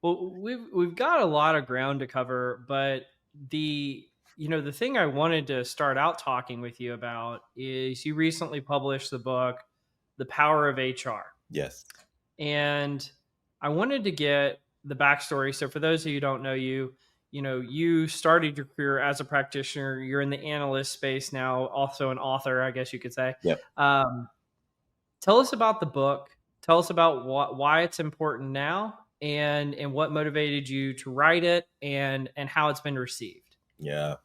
Well, we've got a lot of ground to cover, but the thing I wanted to start out talking with you about is you recently published the book, The Power of HR. Yes. And I wanted to get the backstory. So for those of you who don't know you started your career as a practitioner. You're in the analyst space now, also an author, I guess you could say. Yep. Tell us about the book. Tell us about why it's important now, and what motivated you to write it, and how it's been received. Yeah.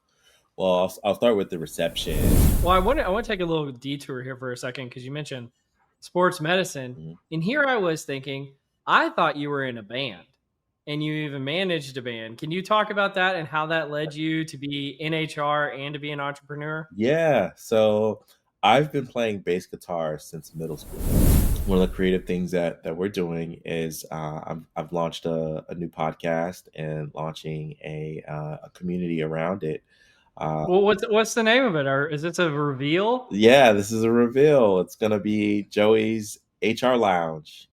Well, I'll start with the reception. Well, I want to take a little detour here for a second because you mentioned sports medicine, Mhm. and here I was thinking, I thought you were in a band, and you even managed a band. Can you talk about that and how that led you to be in HR and to be an entrepreneur? Yeah. So I've been playing bass guitar since middle school. One of the creative things that we're doing is I've launched a new podcast and launching a community around it. Uh, Well, what's the name of it, or is it a reveal? yeah, this is a reveal. It's going to be Joey's HR Lounge.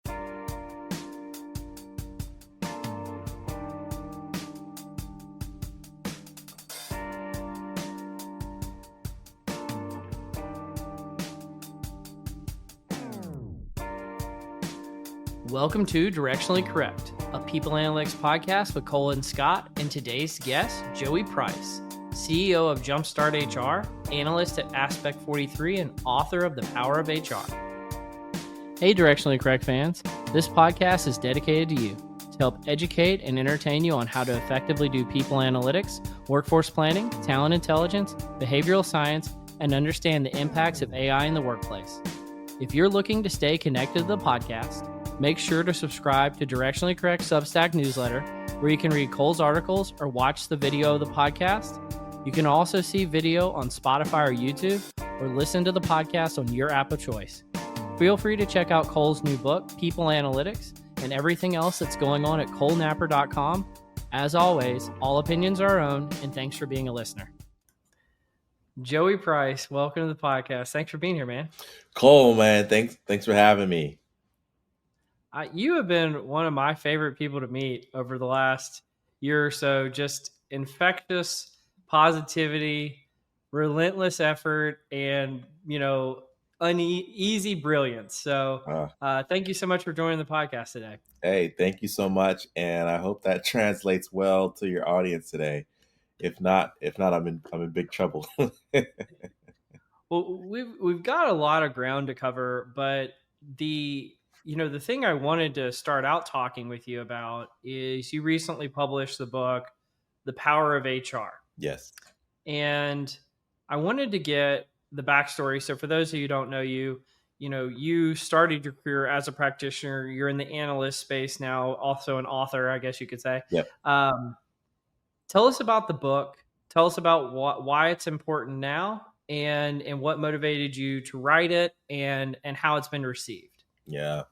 Welcome to Directionally Correct, a people analytics podcast with Cole and Scott, and today's guest, Joey Price, CEO of Jumpstart HR, analyst at Aspect 43, and author of The Power of HR. Hey, Directionally Correct fans, this podcast is dedicated to you to help educate and entertain you on how to effectively do people analytics, workforce planning, talent intelligence, behavioral science, and understand the impacts of AI in the workplace. If you're looking to stay connected to the podcast, make sure to subscribe to Directionally Correct Substack newsletter, where you can read Cole's articles or watch the video of the podcast. You can also see video on Spotify or YouTube, or listen to the podcast on your app of choice. Feel free to check out Cole's new book, People Analytics, and everything else that's going on at colenapper.com. As always, all opinions are our own, and thanks for being a listener. Joey Price, welcome to the podcast. Thanks for being here, man. Cole, man, thanks for having me. You have been one of my favorite people to meet over the last year or so. Just infectious positivity, relentless effort, and uneasy brilliance. So, thank you so much for joining the podcast today. Hey, thank you so much, and I hope that translates well to your audience today. If not, I'm in big trouble. Well, we've got a lot of ground to cover, but the thing I wanted to start out talking with you about is you recently published the book, The Power of HR. Yes. And I wanted to get the backstory. So for those of you who don't know you started your career as a practitioner. You're in the analyst space now, also an author, I guess you could say. Yep. Tell us about the book. Tell us about why it's important now, and what motivated you to write it, and how it's been received. Yeah.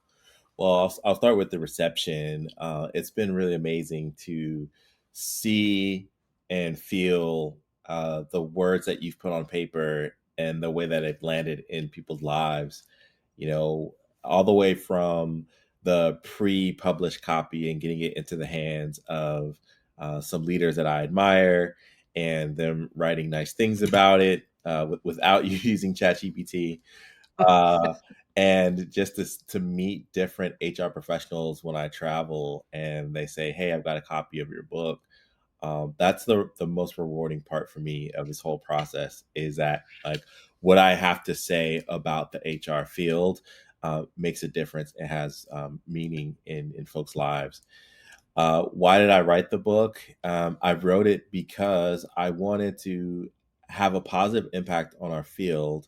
Well, I'll start with the reception. It's been really amazing to see and feel the words that you've put on paper and the way that it landed in people's lives. All the way from the pre-published copy and getting it into the hands of some leaders that I admire, and them writing nice things about it without you using ChatGPT. And just to meet different HR professionals when I travel, and they say, "Hey, I've got a copy of your book." That's the most rewarding part for me of this whole process, is that like what I have to say about the HR field makes a difference. It has meaning in folks' lives. Why did I write the book? I wrote it because I wanted to have a positive impact on our field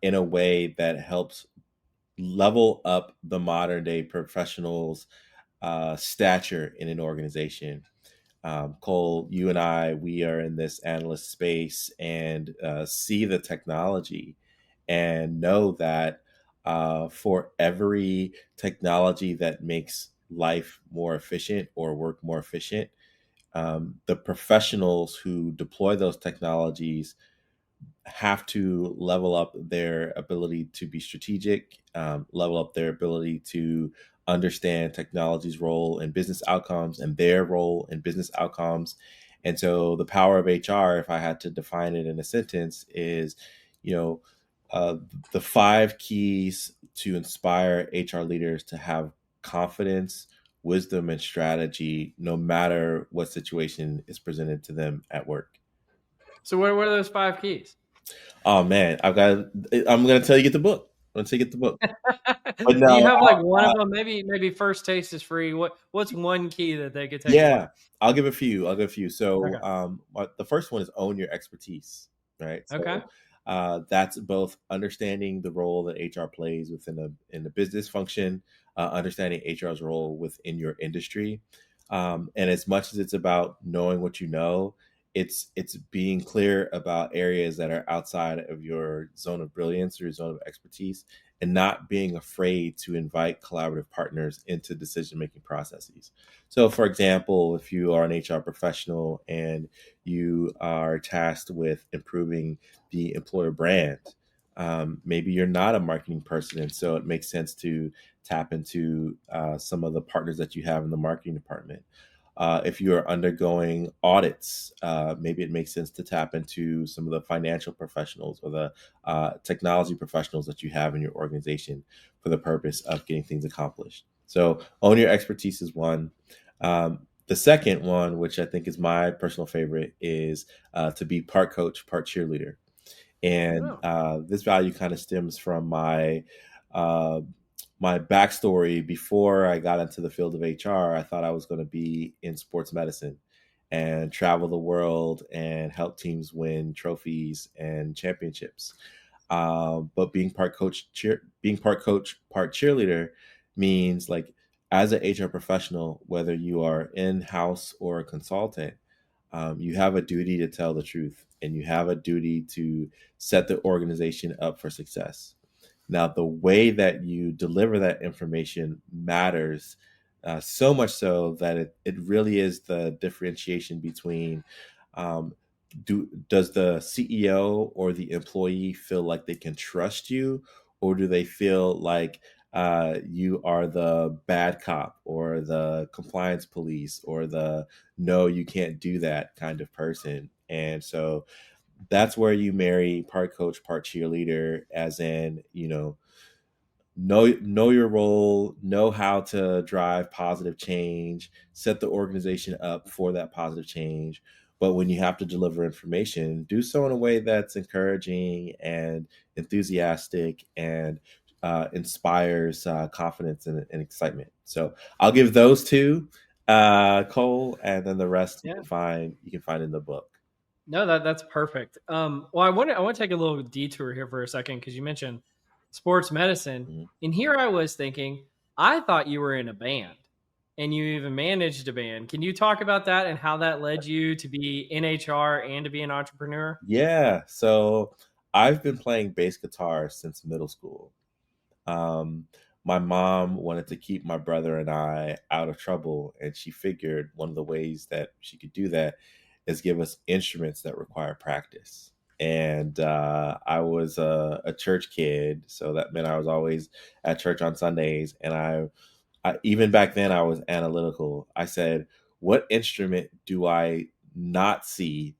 in a way that helps level up the modern day professionals' stature in an organization. Cole, you and I, we are in this analyst space and see the technology and know that for every technology that makes life more efficient or work more efficient, the professionals who deploy those technologies have to level up their ability to be strategic, level up their ability to understand technology's role in business outcomes and their role in business outcomes. And so the power of HR, if I had to define it in a sentence, is, you know, uh, the 5 keys to inspire HR leaders to have confidence, wisdom, and strategy, no matter what situation is presented to them at work. So what are those 5 keys? Oh man, I'm gonna tell you get the book. I'm gonna tell you get the book. But Do you no, have like one of them? Maybe first taste is free. What's one key that they could take away? yeah, I'll give a few. I'll give a few. So, Okay. the first one is own your expertise, right? Okay. So, that's both understanding the role that HR plays within a business function, understanding HR's role within your industry, and as much as it's about knowing what you know, it's being clear about areas that are outside of your zone of brilliance or your zone of expertise, and not being afraid to invite collaborative partners into decision making processes. So, for example, if you are an HR professional and you are tasked with improving the employer brand, maybe you're not a marketing person, and so it makes sense to tap into some of the partners that you have in the marketing department. If you are undergoing audits, maybe it makes sense to tap into some of the financial professionals or the technology professionals that you have in your organization for the purpose of getting things accomplished. So, own your expertise is one. The second one, which I think is my personal favorite, is to be part coach, part cheerleader. And Oh. this value kind of stems from uh, my backstory. Before I got into the field of HR, I thought I was going to be in sports medicine and travel the world and help teams win trophies and championships. But being part coach, part cheerleader means, like, as an HR professional, whether you are in house or a consultant, you have a duty to tell the truth, and you have a duty to set the organization up for success. Now, the way that you deliver that information matters, so much so that it really is the differentiation between, um, does the CEO or the employee feel like they can trust you, or do they feel like you are the bad cop or the compliance police or the no, you can't do that kind of person? And so that's where you marry part coach, part cheerleader, as in, know your role, know how to drive positive change, set the organization up for that positive change. But when you have to deliver information, do so in a way that's encouraging and enthusiastic and inspires confidence and excitement. So I'll give those two, Cole, and then the rest Yeah. you can find in the book. No, that's perfect. Well, I want to take a little detour here for a second because you mentioned sports medicine, Mhm. and here I was thinking, I thought you were in a band, and you even managed a band. Can you talk about that and how that led you to be in HR and to be an entrepreneur? Yeah, so I've been playing bass guitar since middle school. Um, my mom wanted to keep my brother and I out of trouble, and she figured one of the ways that she could do that is give us instruments that require practice. And I was a church kid, so that meant I was always at church on Sundays. And even back then, I was analytical. I said, "What instrument do I not see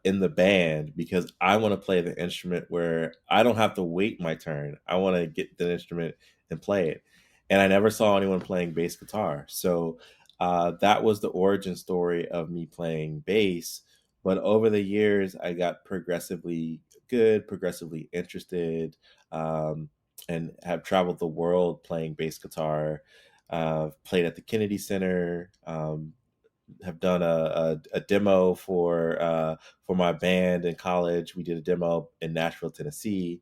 in the band? Because I want to play the instrument where I don't have to wait my turn. I want to get the instrument and play it." And I never saw anyone playing bass guitar, so that was the origin story of me playing bass. But over the years, I got progressively good, progressively interested. And have traveled the world playing bass guitar. Played at the Kennedy Center. Have done a demo for my band in college. We did a demo in Nashville, Tennessee,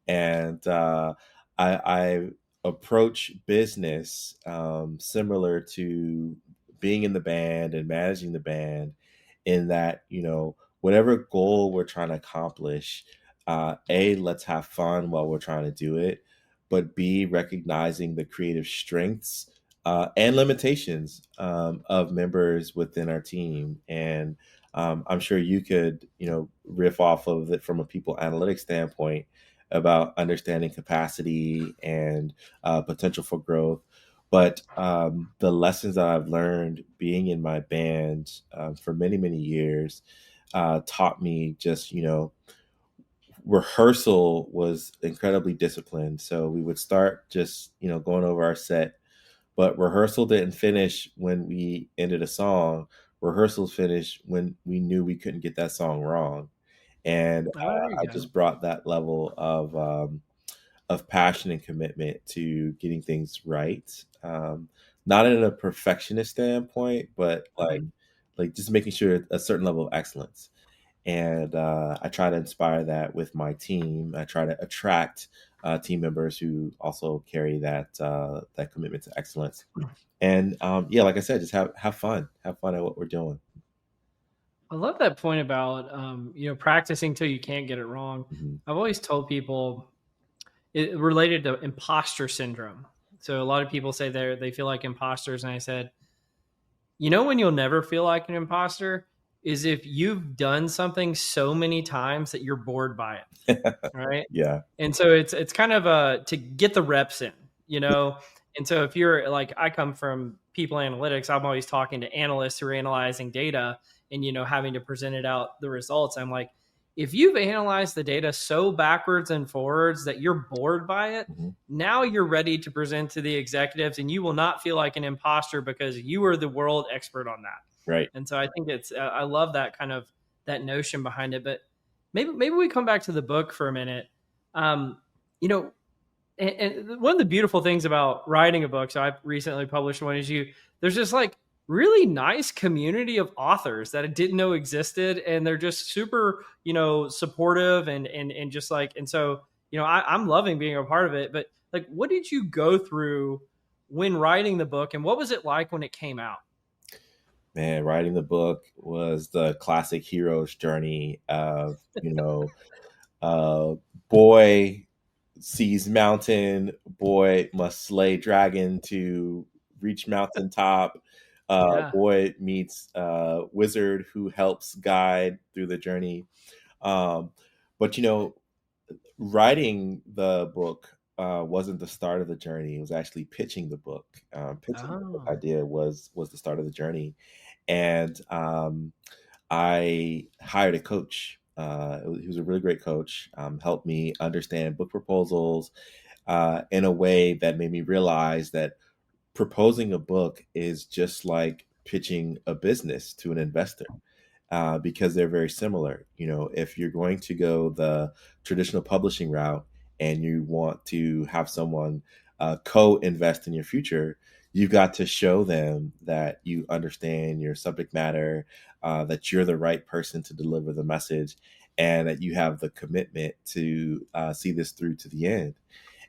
and I approach business similar to being in the band and managing the band, in that, whatever goal we're trying to accomplish, a, let's have fun while we're trying to do it, but b, recognizing the creative strengths and limitations of members within our team. And I'm sure you could, riff off of it from a people analytics standpoint about understanding capacity and potential for growth. But the lessons that I've learned being in my band for many, many years taught me just, rehearsal was incredibly disciplined. So we would start just, going over our set, but rehearsal didn't finish when we ended a song. Rehearsals finished when we knew we couldn't get that song wrong. And Oh, there you I go. just brought that level of passion and commitment to getting things right. Not in a perfectionist standpoint, but Mhm. like just making sure a certain level of excellence. And I try to inspire that with my team. I try to attract team members who also carry that commitment to excellence. And yeah, like I said, just have fun at what we're doing. I love that point about practicing till you can't get it wrong. Hmm. I've always told people it related to imposter syndrome. So a lot of people say they feel like imposters, and I said, when you'll never feel like an imposter is if you've done something so many times that you're bored by it. Right. Yeah. And so it's kind of to get the reps in. And so if you're like, I come from people analytics, I'm always talking to analysts who are analyzing data and, having to present it out the results. I'm like, if you've analyzed the data so backwards and forwards that you're bored by it, Hmm. now you're ready to present to the executives and you will not feel like an imposter because you are the world expert on that. Right. And so I think I love that kind of that notion behind it. But maybe we come back to the book for a minute. Um, you know, and one of the beautiful things about writing a book, so I've recently published one, is there's just like really nice community of authors that I didn't know existed, and they're just super, supportive and just like, and so I'm loving being a part of it. But like, what did you go through when writing the book, and what was it like when it came out? Man, writing the book was the classic hero's journey of, uh, boy sees mountain, boy must slay dragon to reach mountaintop. Yeah. Boy meets wizard who helps guide through the journey. Um, but writing the book wasn't the start of the journey. It was actually pitching the book. Pitching the book Oh. idea was the start of the journey, and I hired a coach. He was a really great coach. Helped me understand book proposals in a way that made me realize that proposing a book is just like pitching a business to an investor because they're very similar. If you're going to go the traditional publishing route and you want to have someone co-invest in your future, you've got to show them that you understand your subject matter, that you're the right person to deliver the message, and that you have the commitment to see this through to the end.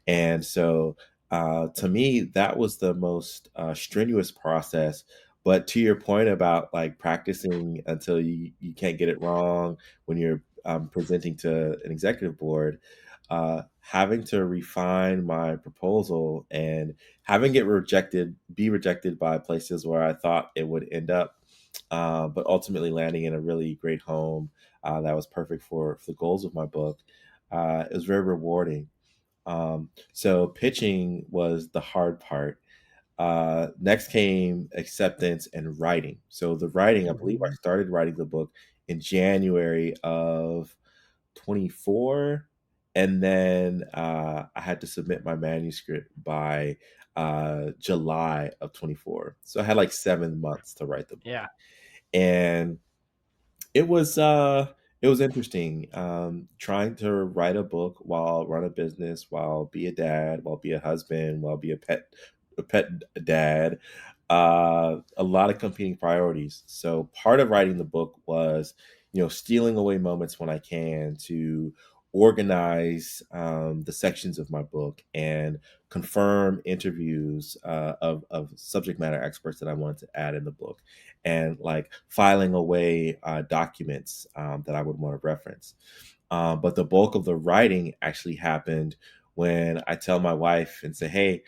And so, to me, that was the most strenuous process. But to your point about like practicing until you can't get it wrong when you're presenting to an executive board, having to refine my proposal and having it be rejected by places where I thought it would end up, but ultimately landing in a really great home that was perfect for the goals of my book. It was very rewarding. So pitching was the hard part. Next came acceptance and writing. So the writing, I believe I Mhm. started writing the book in January of 24. And then I had to submit my manuscript by July of 24. So I had like 7 months to write the book. Yeah. And it was uh it was interesting trying to write a book while run a business, while be a dad, while be a husband, while be a pet dad. A lot of competing priorities. So part of writing the book was, stealing away moments when I can to organize the sections of my book and confirm interviews of subject matter experts that I wanted to add in the book, and like filing away documents that I would want to reference. But the bulk of the writing actually happened when I tell my wife and say, "Hey,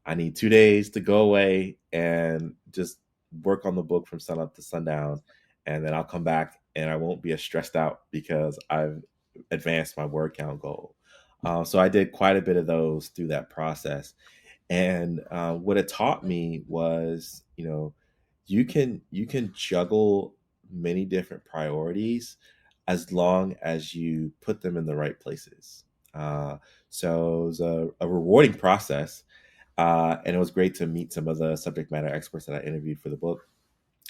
I need 2 days to go away and just work on the book from sun up to sundown." and then I'll come back and I won't be as stressed out because I've advanced my word count goal. So I did quite a bit of those through that process. And what it taught me was, you can juggle many different priorities as long as you put them in the right places. Uh, so it was a rewarding process, and it was great to meet some of the subject matter experts that I interviewed for the book.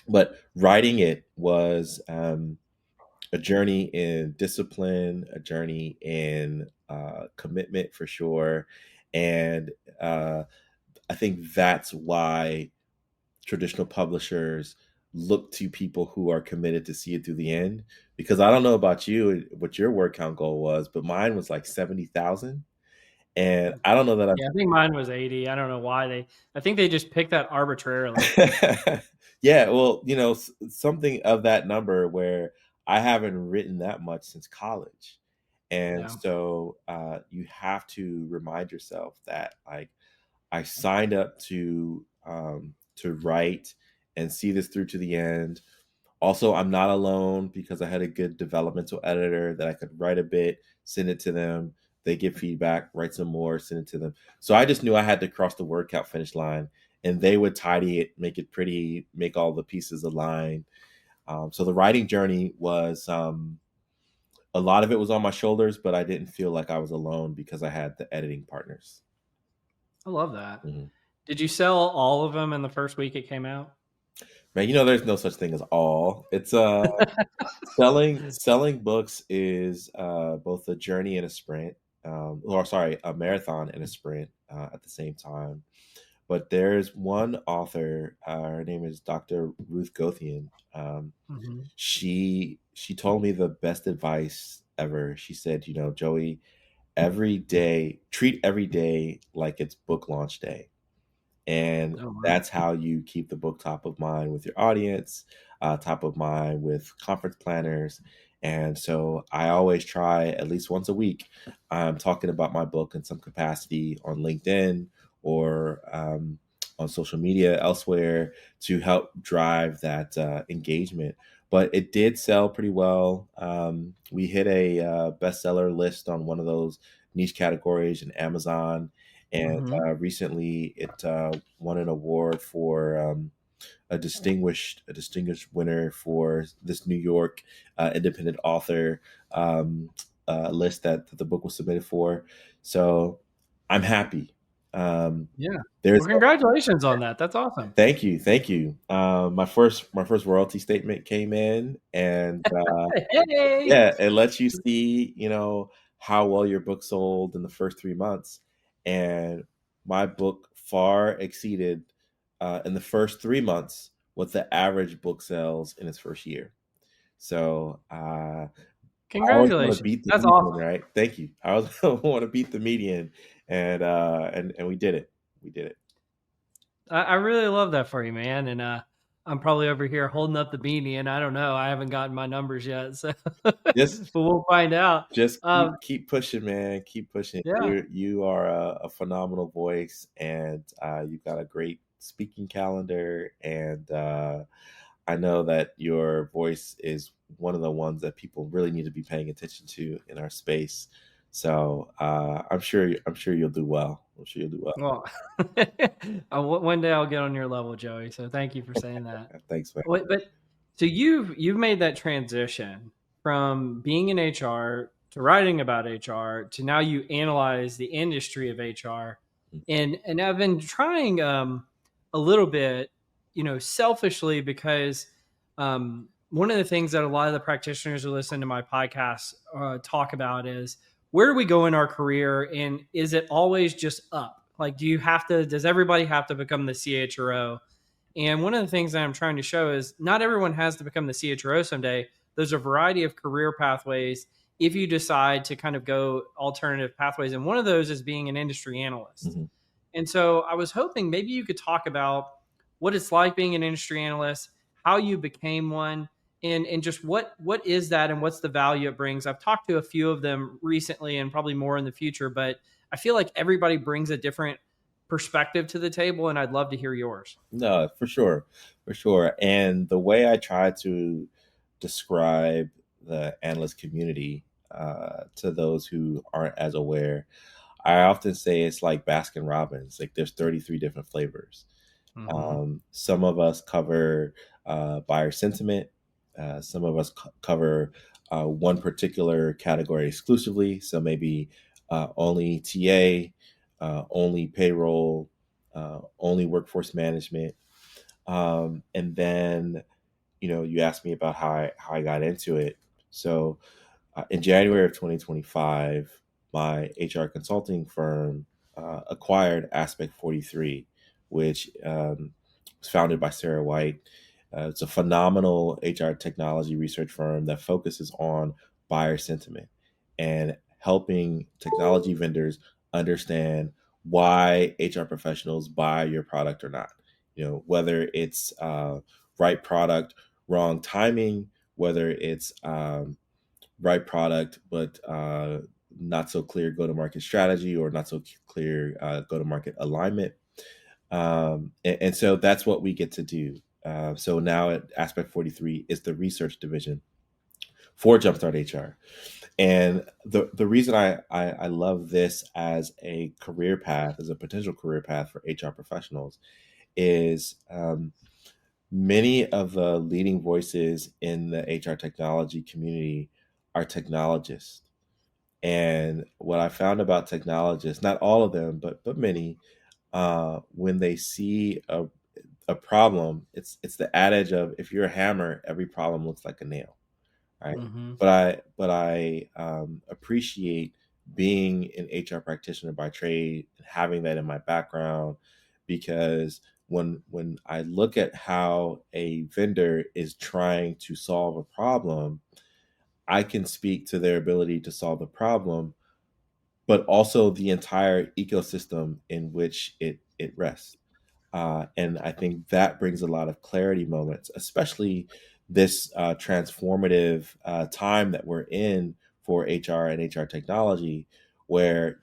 But writing it was a journey in discipline, a journey in commitment for sure, and uh, I think that's why traditional publishers look to people who are committed to see it through the end. Because I don't know about you, what your word count goal was, but mine was like 70,000. And I don't know that Yeah, I think mine was 80. I don't know why I think they just picked that arbitrarily. yeah, well, something of that number where I haven't written that much since college. And Yeah. so you have to remind yourself that, like, I signed up to write and see this through to the end. Also, I'm not alone because I had a good developmental editor that I could write a bit, send it to them. They give feedback, write some more, send it to them. So I just knew I had to cross the word count finish line, and they would tidy it, make it pretty, make all the pieces align. So the writing journey was a lot of it was on my shoulders, but I didn't feel like I was alone because I had the editing partners. I love that. Mhm. Did you sell all of them in the first week it came out? Man, there's no such thing as all. It's selling books is both a journey and a sprint, or sorry, a marathon and a sprint at the same time. But there's one author. Her name is Dr. Ruth Gothian. Mhm. She told me the best advice ever. She said, Joey, every day, treat every day like it's book launch day. And Oh, wow. that's how you keep the book top of mind with your audience, top of mind with conference planners. And so I always try at least once a week, I'm talking about my book in some capacity on LinkedIn or on social media elsewhere to help drive that engagement. But it did sell pretty well. We hit a bestseller list on one of those niche categories in Amazon, and Mhm. recently it won an award for a distinguished winner for this New York independent author list that the book was submitted for. So I'm happy. Yeah. There's Well, congratulations on that. That's awesome. Thank you, thank you. My first royalty statement came in, and Hey! yeah, it lets you see, how well your book sold in the first 3 months. And my book far exceeded in the first 3 months what the average book sells in its first year. So I always want to Congratulations. beat the That's median, awesome. right? Thank you. I always want to beat the median, and we did it. We did it. I really love that for you, man. And I'm probably over here holding up the beanie, and I don't know. I haven't gotten my numbers yet, so but Just we'll find out. just keep Um, keep pushing, man. Keep pushing. yeah. You are a phenomenal voice, and you've got a great speaking calendar. And I know that your voice is one of the ones that people really need to be paying attention to in our space. So I'm sure you'll do well. I'm sure you'll do well. Well, one day I'll get on your level, Joey. So thank you for saying that. Thanks, man. But so you've made that transition from being in HR to writing about HR to now you analyze the industry of HR, and I've been trying a little bit, selfishly because one of the things that a lot of the practitioners who listen to my podcast talk about is where do we go in our career, and is it always just up? Like, does everybody have to become the CHRO? And one of the things that I'm trying to show is not everyone has to become the CHRO someday. There's a variety of career pathways if you decide to kind of go alternative pathways. And one of those is being an industry analyst. Mhm. And so I was hoping maybe you could talk about what it's like being an industry analyst, how you became one, and just what is that and what's the value it brings. I've talked to a few of them recently and probably more in the future, but I feel like everybody brings a different perspective to the table, and I'd love to hear yours. No, for sure, for sure. And the way I try to describe the analyst community to those who aren't as aware, I often say it's like Baskin Robbins. Like there's 33 different flavors. Mm-hmm. Some of us cover buyer sentiment. Some of us cover one particular category exclusively. So maybe only TA, only payroll, only workforce management. And then, you asked me about how I got into it. So in January of 2025, my HR consulting firm acquired Aspect 43, which was founded by Sarah White. It's a phenomenal HR technology research firm that focuses on buyer sentiment and helping technology vendors understand why HR professionals buy your product or not. Whether it's right product, wrong timing, whether it's right product, but not so clear go to market strategy or not so clear go to market alignment. And so that's what we get to do. So now at Aspect 43 is the research division for Jumpstart HR. And the reason I love this as a career path, as a potential career path for HR professionals, is many of the leading voices in the HR technology community are technologists. And what I found about technologists, not all of them, but many, when they see a problem, it's the adage of if you're a hammer, every problem looks like a nail, right? Mm-hmm. But I appreciate being an HR practitioner by trade and having that in my background, because when I look at how a vendor is trying to solve a problem, I can speak to their ability to solve the problem, but also the entire ecosystem in which it rests. And I think that brings a lot of clarity moments, especially this transformative time that we're in for HR and HR technology, where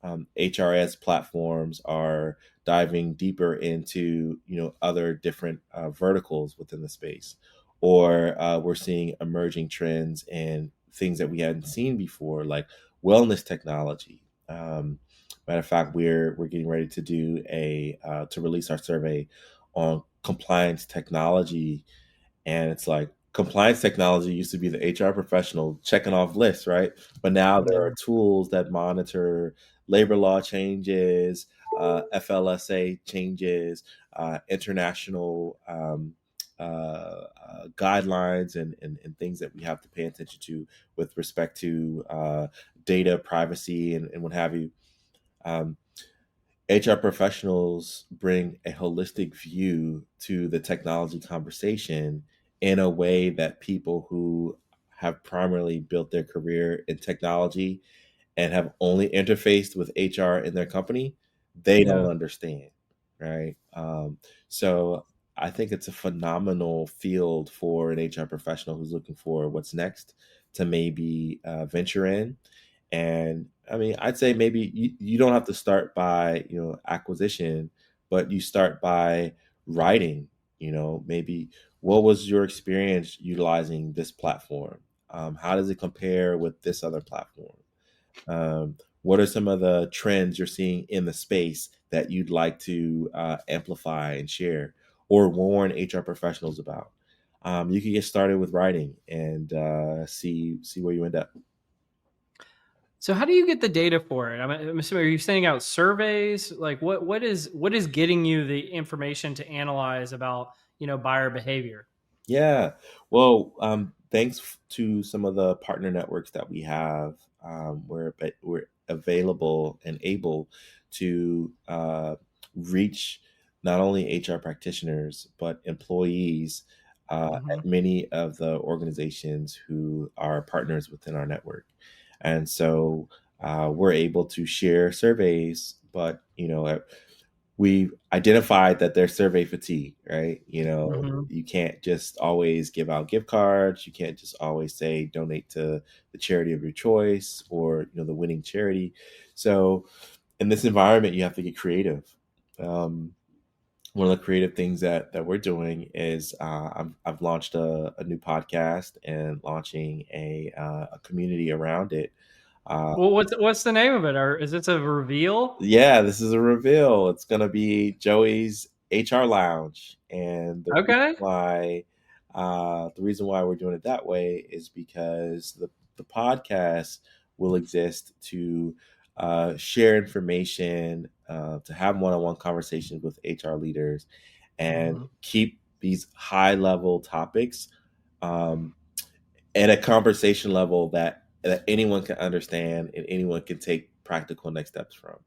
HRS platforms are diving deeper into other different verticals within the space, or we're seeing emerging trends and things that we hadn't seen before, like wellness technology. Matter of fact, we're getting ready to do to release our survey on compliance technology, and it's like compliance technology used to be the HR professional checking off lists, right? But now there are Yeah. tools that monitor labor law changes, FLSA changes, international guidelines, and things that we have to pay attention to with respect to data privacy and what have you. Um, HR professionals bring a holistic view to the technology conversation in a way that people who have primarily built their career in technology and have only interfaced with HR in their company, they don't Yeah. understand, right? So I think it's a phenomenal field for an HR professional who's looking for what's next to maybe venture in. And I mean, I'd say maybe you don't have to start by acquisition, but you start by writing. Maybe what was your experience utilizing this platform? How does it compare with this other platform? What are some of the trends you're seeing in the space that you'd like to amplify and share or warn HR professionals about? You can get started with writing and see where you end up. So how do you get the data for it? I'm assuming, are you sending out surveys? Like what is getting you the information to analyze about buyer behavior? Yeah. Well, thanks to some of the partner networks that we have, we're available and able to reach not only HR practitioners but employees Mm-hmm. at many of the organizations who are partners within our network, and so we're able to share surveys. But we've identified that there's survey fatigue, right? Mm-hmm. You can't just always give out gift cards. You can't just always say donate to the charity of your choice or the winning charity. So in this environment, you have to get creative. Um, one of the creative things that we're doing is I've launched a new podcast and launching a community around it. Uh, Well, what's the name of it? Or is it a reveal? yeah, this is a reveal. It's going to be Joey's HR Lounge, and Okay. the reason why we're doing it that way is because the podcast will exist to share information, to have one-on-one conversations with HR leaders, and Hmm. keep these high-level topics um, at a conversation level that anyone can understand and anyone can take practical next steps from.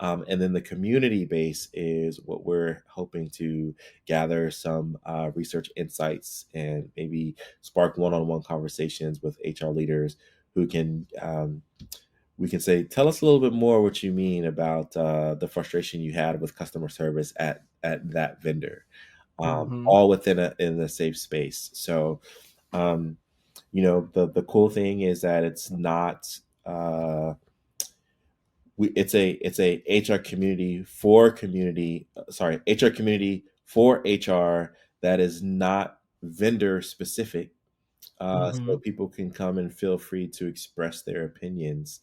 And then the community base is what we're hoping to gather some research insights and maybe spark one-on-one conversations with HR leaders who can we can say, tell us a little bit more what you mean about the frustration you had with customer service at that vendor, Hmm. all within a safe space. So, um, the cool thing is that it's not. It's a HR community for community. Sorry, HR community for HR that is not vendor specific, so Hmm. people can come and feel free to express their opinions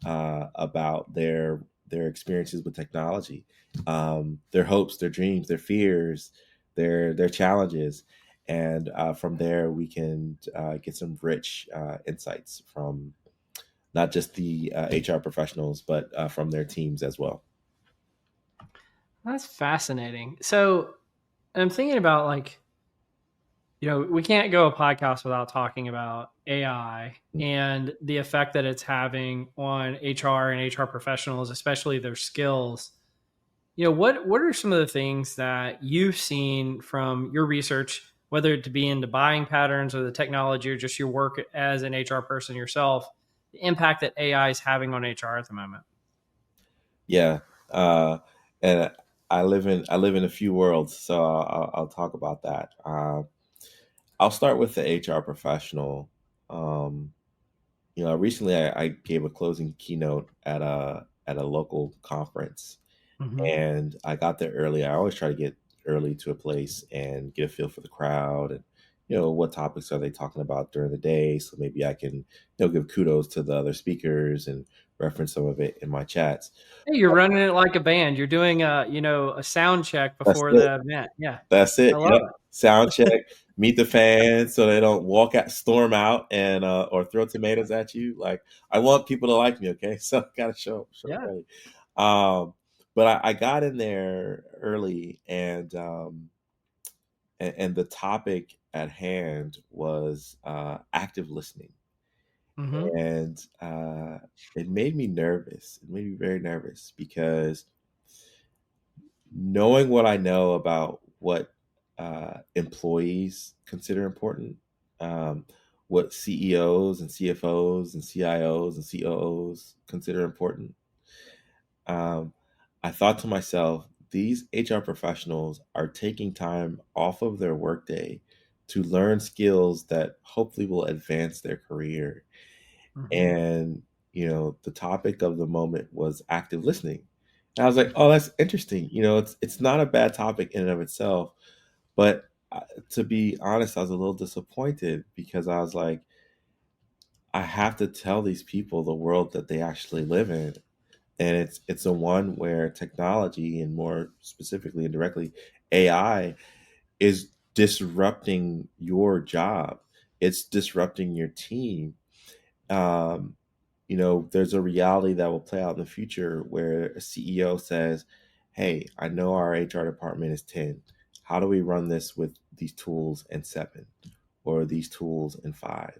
about their experiences with technology, their hopes, their dreams, their fears, their challenges, and from there we can get some rich insights from not just the HR professionals, but from their teams as well. That's fascinating. So I'm thinking about like, we can't go a podcast without talking about AI and the effect that it's having on HR and HR professionals, especially their skills. What are some of the things that you've seen from your research, whether it to be into buying patterns or the technology or just your work as an HR person yourself, the impact that AI is having on HR at the moment? Yeah, and I live in a few worlds, so I'll talk about that. I'll start with the HR professional. Um, recently I gave a closing keynote at a local conference, Hmm. and I got there early. I always try to get early to a place and get a feel for the crowd and what topics are they talking about during the day, so maybe I can give kudos to the other speakers and reference some of it in my chats. Hey, you're running it like a band. You're doing a sound check That's before it. the event. Yeah, That's I it. love Yep. Sound check. Meet the fans so they don't storm out and or throw tomatoes at you. Like I want people to like me. Okay, so I gotta show it. up Yeah. ready. But I got in there early, and the topic at hand was active listening, Hmm. and it made me nervous. It made me very nervous because knowing what I know about what employees consider important, what CEOs and CFOs and CIOs and COOs consider important, um, I thought to myself, these HR professionals are taking time off of their workday to learn skills that hopefully will advance their career. Hmm. And the topic of the moment was active listening. And I was like, oh, that's interesting. It's not a bad topic in and of itself, but to be honest, I was a little disappointed because I was like, I have to tell these people the world that they actually live in, and it's a one where technology, and more specifically and directly AI, is disrupting your job. It's disrupting your team. um, there's a reality that will play out in the future where a CEO says, hey, I know our HR department is 10. How do we run this with these tools in 7 or these tools in 5?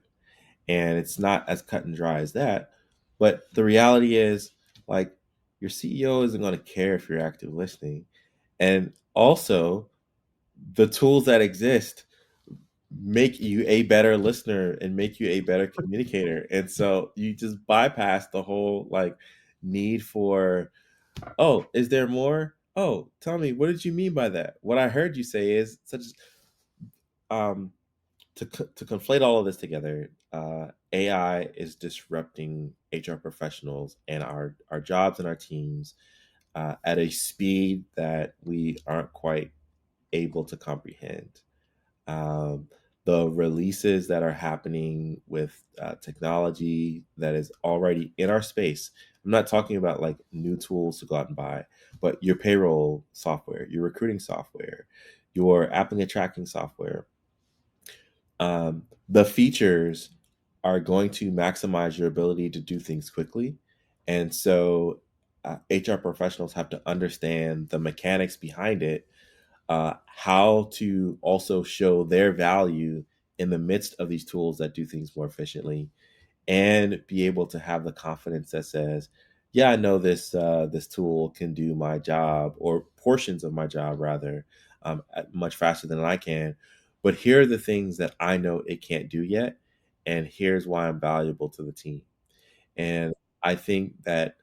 And it's not as cut and dry as that. But the reality is, like, your CEO isn't going to care if you're active listening. And also, the tools that exist make you a better listener and make you a better communicator. And so you just bypass the whole like need for, oh, is there more? Oh, tell me, what did you mean by that? What I heard you say is such as um to conflate all of this together, AI is disrupting HR professionals and our jobs and our teams at a speed that we aren't quite able to comprehend. Um, the releases that are happening with technology that is already in our space. I'm not talking about like new tools to go out and buy, but your payroll software, your recruiting software, your applicant tracking software. The features are going to maximize your ability to do things quickly. And so HR professionals have to understand the mechanics behind it, how to also show their value in the midst of these tools that do things more efficiently, and be able to have the confidence that says, "Yeah, I know this tool can do my job or portions of my job rather much faster than I can, but here are the things that I know it can't do yet, and here's why I'm valuable to the team." And I think that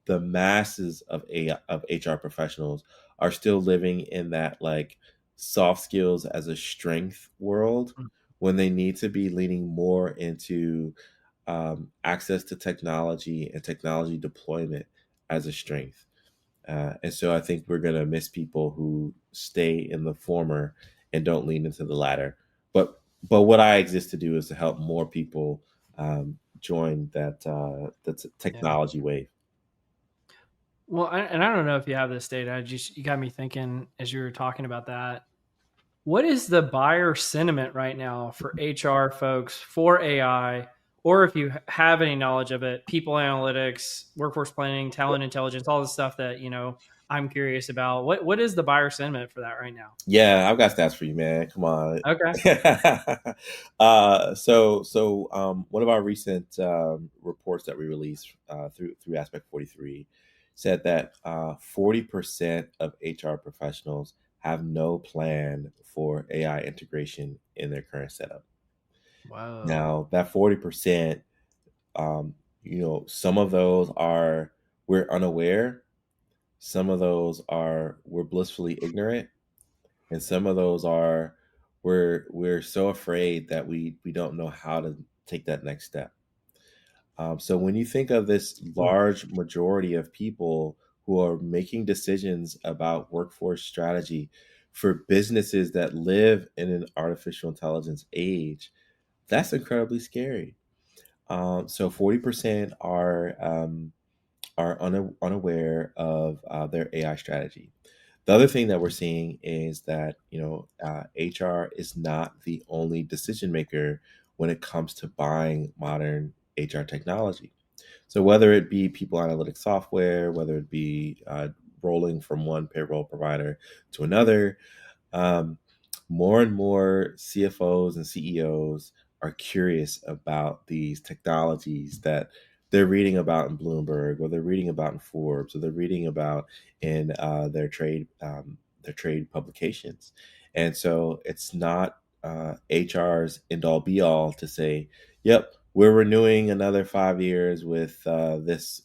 the masses of HR professionals are still living in that like soft skills as a strength world when they need to be leaning more into access to technology and technology deployment as a strength. And so I think we're going to miss people who stay in the former and don't lean into the latter. But what I exist to do is to help more people join that Yeah. technology wave. Well, and I don't know if you have this data. You got me thinking as you were talking about that. What is the buyer sentiment right now for HR folks for AI, or if you have any knowledge of it, people analytics, workforce planning, talent intelligence, all the stuff that I'm curious about. What is the buyer sentiment for that right now? Yeah, I've got stats for you, man. Come on. Okay. One of our recent reports that we released through Aspect 43 said that 40% of HR professionals have no plan for AI integration in their current setup. Whoa. Now, that 40%, some of those are we're unaware, some of those are we're blissfully ignorant, and some of those are we're so afraid that we don't know how to take that next step. So when you think of this Hmm. large majority of people who are making decisions about workforce strategy for businesses that live in an artificial intelligence age, that's incredibly scary. So 40% are unaware of their AI strategy. The other thing that we're seeing is that HR is not the only decision maker when it comes to buying modern HR technology. So whether it be people analytics software, whether it be rolling from one payroll provider to another, um, more and more CFOs and CEOs are curious about these technologies that they're reading about in Bloomberg, or they're reading about in Forbes, or they're reading about in their trade publications. And so it's not HR's end all be all to say, "Yep, we're renewing another 5 years with this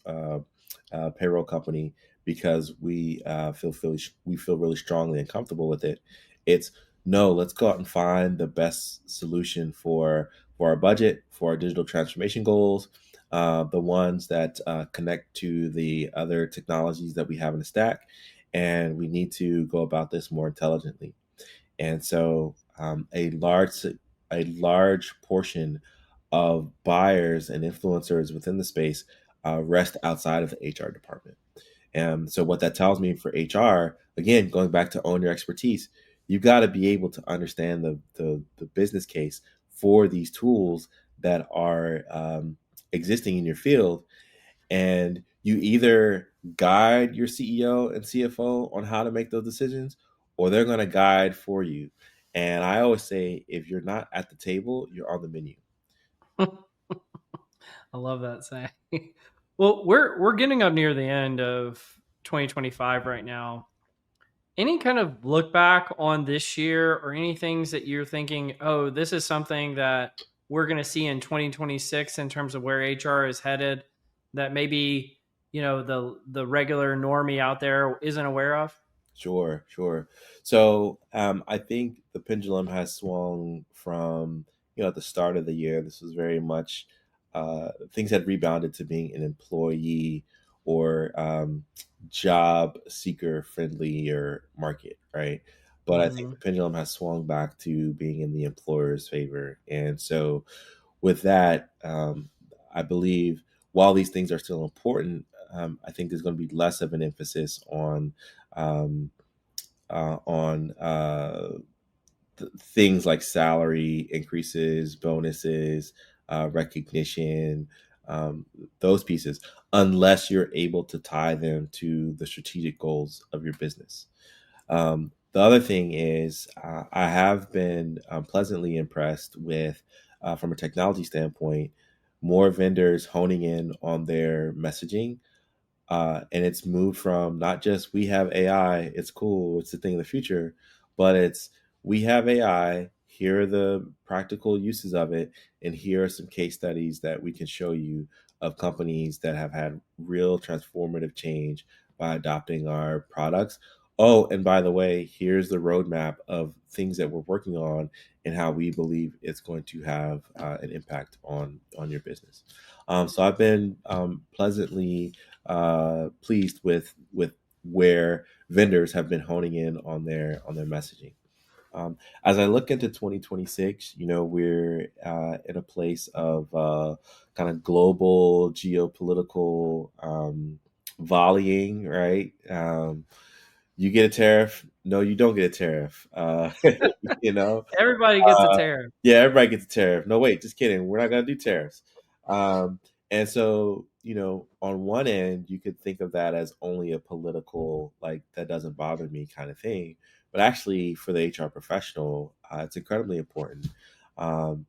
payroll company because we feel really strongly and comfortable with it." It's no, let's go out and find the best solution for our budget, for our digital transformation goals, the ones that connect to the other technologies that we have in the stack, and we need to go about this more intelligently. And so, a large portion of buyers and influencers within the space rest outside of the HR department. And so what that tells me for HR, again, going back to own your expertise, you've got to be able to understand the business case for these tools that are existing in your field. And you either guide your CEO and CFO on how to make those decisions, or they're going to guide for you. And I always say, if you're not at the table, you're on the menu. I love that saying. Well, we're getting up near the end of 2025 right now. Any kind of look back on this year or any things that you're thinking, oh, this is something that we're going to see in 2026 in terms of where HR is headed that maybe, the regular normie out there isn't aware of? Sure, sure. So I think the pendulum has swung from, at the start of the year, this was very much things had rebounded to being an employee or job seeker friendlier market, right? But I think Hmm. the pendulum has swung back to being in the employer's favor. And so with that, I believe while these things are still important, I think there's going to be less of an emphasis um, on things like salary increases, bonuses, recognition, um, those pieces, unless you're able to tie them to the strategic goals of your business. The other thing is, I have been pleasantly impressed with, from a technology standpoint, more vendors honing in on their messaging, and it's moved from not just we have AI, it's cool, it's the thing of the future, but it's we have AI, here are the practical uses of it, and here are some case studies that we can show you of companies that have had real transformative change by adopting our products. Oh, and by the way, here's the roadmap of things that we're working on and how we believe it's going to have an impact on your business. So I've been pleasantly pleased with where vendors have been honing in on their messaging. As I look into 2026, we're in a place of kind of global geopolitical volleying, right? You get a tariff. No, you don't get a tariff. You know, Everybody gets a uh, tariff. yeah, everybody gets a tariff. No, wait, just kidding. We're not going to do tariffs. And so, on one end, you could think of that as only a political, like, that doesn't bother me kind of thing. But actually, for the HR professional, it's incredibly important. Um,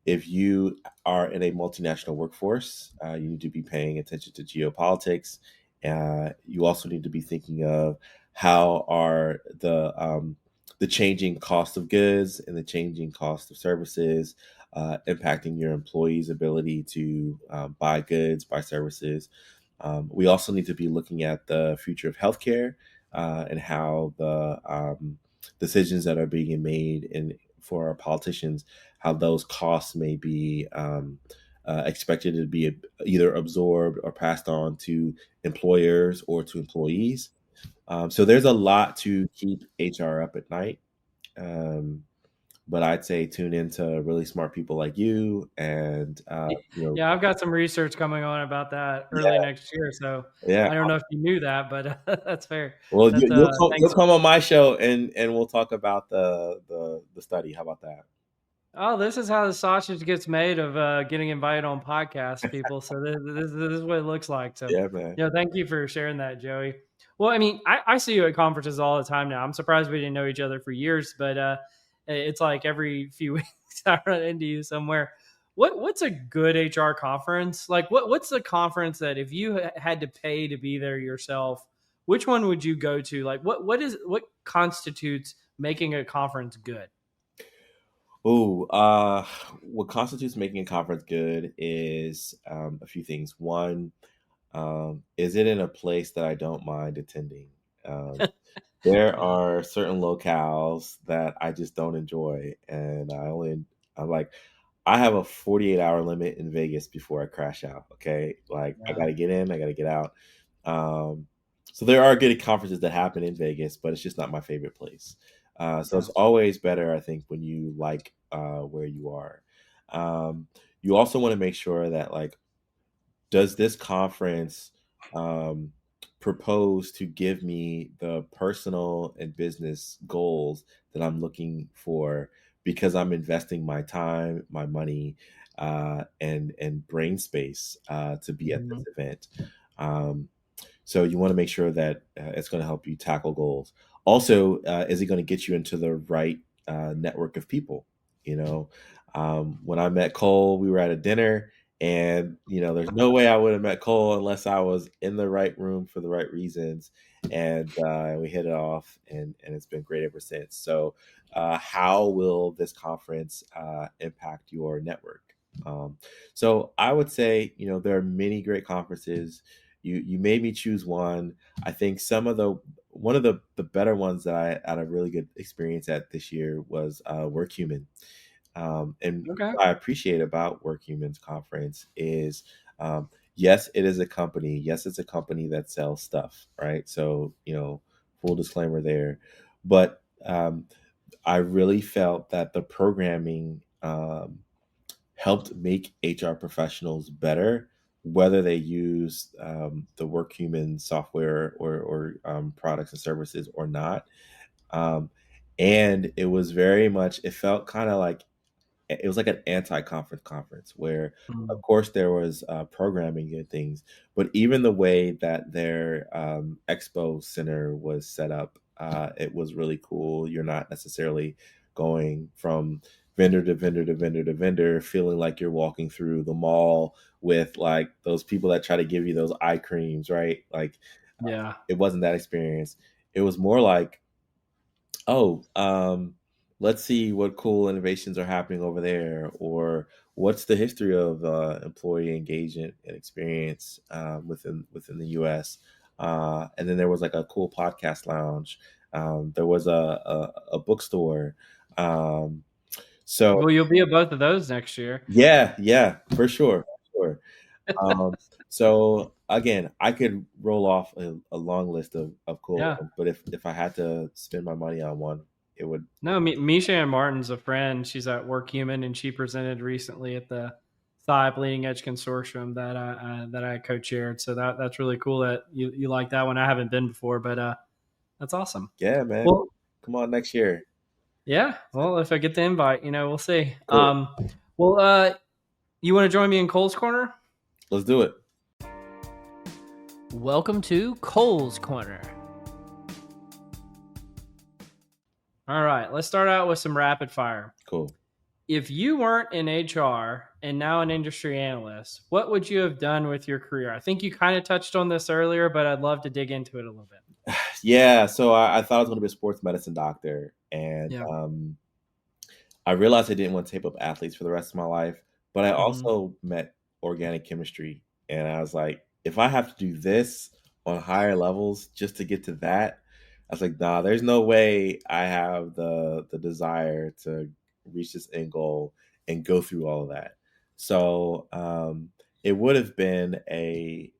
if you are in a multinational workforce, you need to be paying attention to geopolitics. You also need to be thinking of how are the changing cost of goods and the changing cost of services impacting your employees' ability to buy goods, buy services. We also need to be looking at the future of healthcare and how the decisions that are being made for our politicians, how those costs may be expected to be either absorbed or passed on to employers or to employees. So there's a lot to keep HR up at night. Um, but I'd say tune into really smart people like you, and Yeah, I've got some research coming on about that early yeah, next year. So yeah. I don't know if you knew that, but that's fair. Well, That's you'll thanks. come on my show, and we'll talk about the study. How about that? Oh, this is how the sausage gets made of getting invited on podcasts, people. So this is what it looks like. So, Yeah, man. thank you for sharing that, Joey. Well, I mean, I see you at conferences all the time now. I'm surprised we didn't know each other for years, but it's like every few weeks I run into you somewhere. What's a good HR conference? Like, what's the conference that if you had to pay to be there yourself, which one would you go to? Like, what constitutes making a conference good? Ooh, what constitutes making a conference good is a few things. One, is it in a place that I don't mind attending? Um, there Yeah. are certain locales that I just don't enjoy, and I'm like, I have a 48-hour limit in Vegas before I crash out. Okay, like I Yeah. got to get in, I got to get out. Um, so there are good conferences that happen in Vegas, but it's just not my favorite place. So Yeah. it's always better, I think, when you like where you are. Um, you also want to make sure that, like, does this conference um, propose to give me the personal and business goals that I'm looking for, because I'm investing my time, my money, and brain space to be at this Mhm. event. Um, so you want to make sure that it's going to help you tackle goals. Also, is it going to get you into the right network of people? You know, when I met Cole, we were at a dinner, and there's no way I would have met Cole unless I was in the right room for the right reasons, and we hit it off, and it's been great ever since. So, how will this conference impact your network? So I would say, there are many great conferences. You made me choose one. I think one of the better ones that I had a really good experience at this year was WorkHuman. And Okay. what I appreciate about WorkHuman's conference is yes, it is a company. Yes, it's a company that sells stuff, right? So, full disclaimer there. But I really felt that the programming helped make HR professionals better, whether they use the WorkHuman software or products and services or not. Um, and it was very much, it felt kind of like, it was like an anti-conference where, of Mm. course, there was programming and things, but even the way that their expo center was set up, it was really cool. You're not necessarily going from vendor to vendor to vendor to vendor, feeling like you're walking through the mall with like those people that try to give you those eye creams, right? Like, Yeah. it wasn't that experience. It was more like, oh, let's see what cool innovations are happening over there, or what's the history of employee engagement and experience within the U.S. And then there was like a cool podcast lounge. There was a bookstore. Um, so Well, you'll be at both of those next year. yeah, yeah, for sure. So again, I could roll off a long list of cool Yeah. ones, but if I had to spend my money on one, it would. No, Misha and Martin's a friend. She's at WorkHuman, and she presented recently at the SIBE Leading Edge Consortium that I co-chaired. So that's really cool that you like that one. I haven't been before, but that's awesome. Yeah, man. Well, Come on next year. yeah. Well, if I get the invite, we'll see. Cool. Well, you want to join me in Cole's Corner? Let's do it. Welcome to Cole's Corner. All right, let's start out with some rapid fire. Cool. If you weren't in HR and now an industry analyst, what would you have done with your career? I think you kind of touched on this earlier, but I'd love to dig into it a little bit. Yeah, so I thought I was going to be a sports medicine doctor, and Yeah. I realized I didn't want to tape up athletes for the rest of my life, but I Hmm. also met organic chemistry, and I was like, if I have to do this on higher levels just to get to that, I was like, nah, there's no way I have the desire to reach this end goal and go through all of that. So it would have been a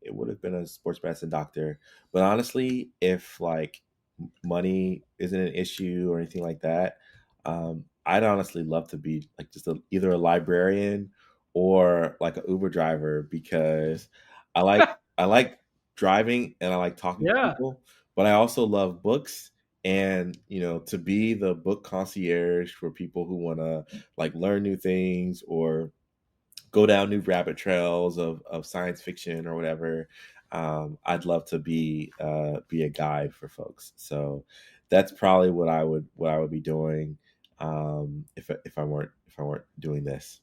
sports medicine doctor, but honestly, if like money isn't an issue or anything like that, I'd honestly love to be like just either a librarian or like an Uber driver, because I like I like driving and I like talking to Yeah. people, but I also love books. And to be the book concierge for people who want to like learn new things or go down new rabbit trails of science fiction or whatever. I'd love to be a guide for folks. So that's probably what I would be doing, if I weren't doing this.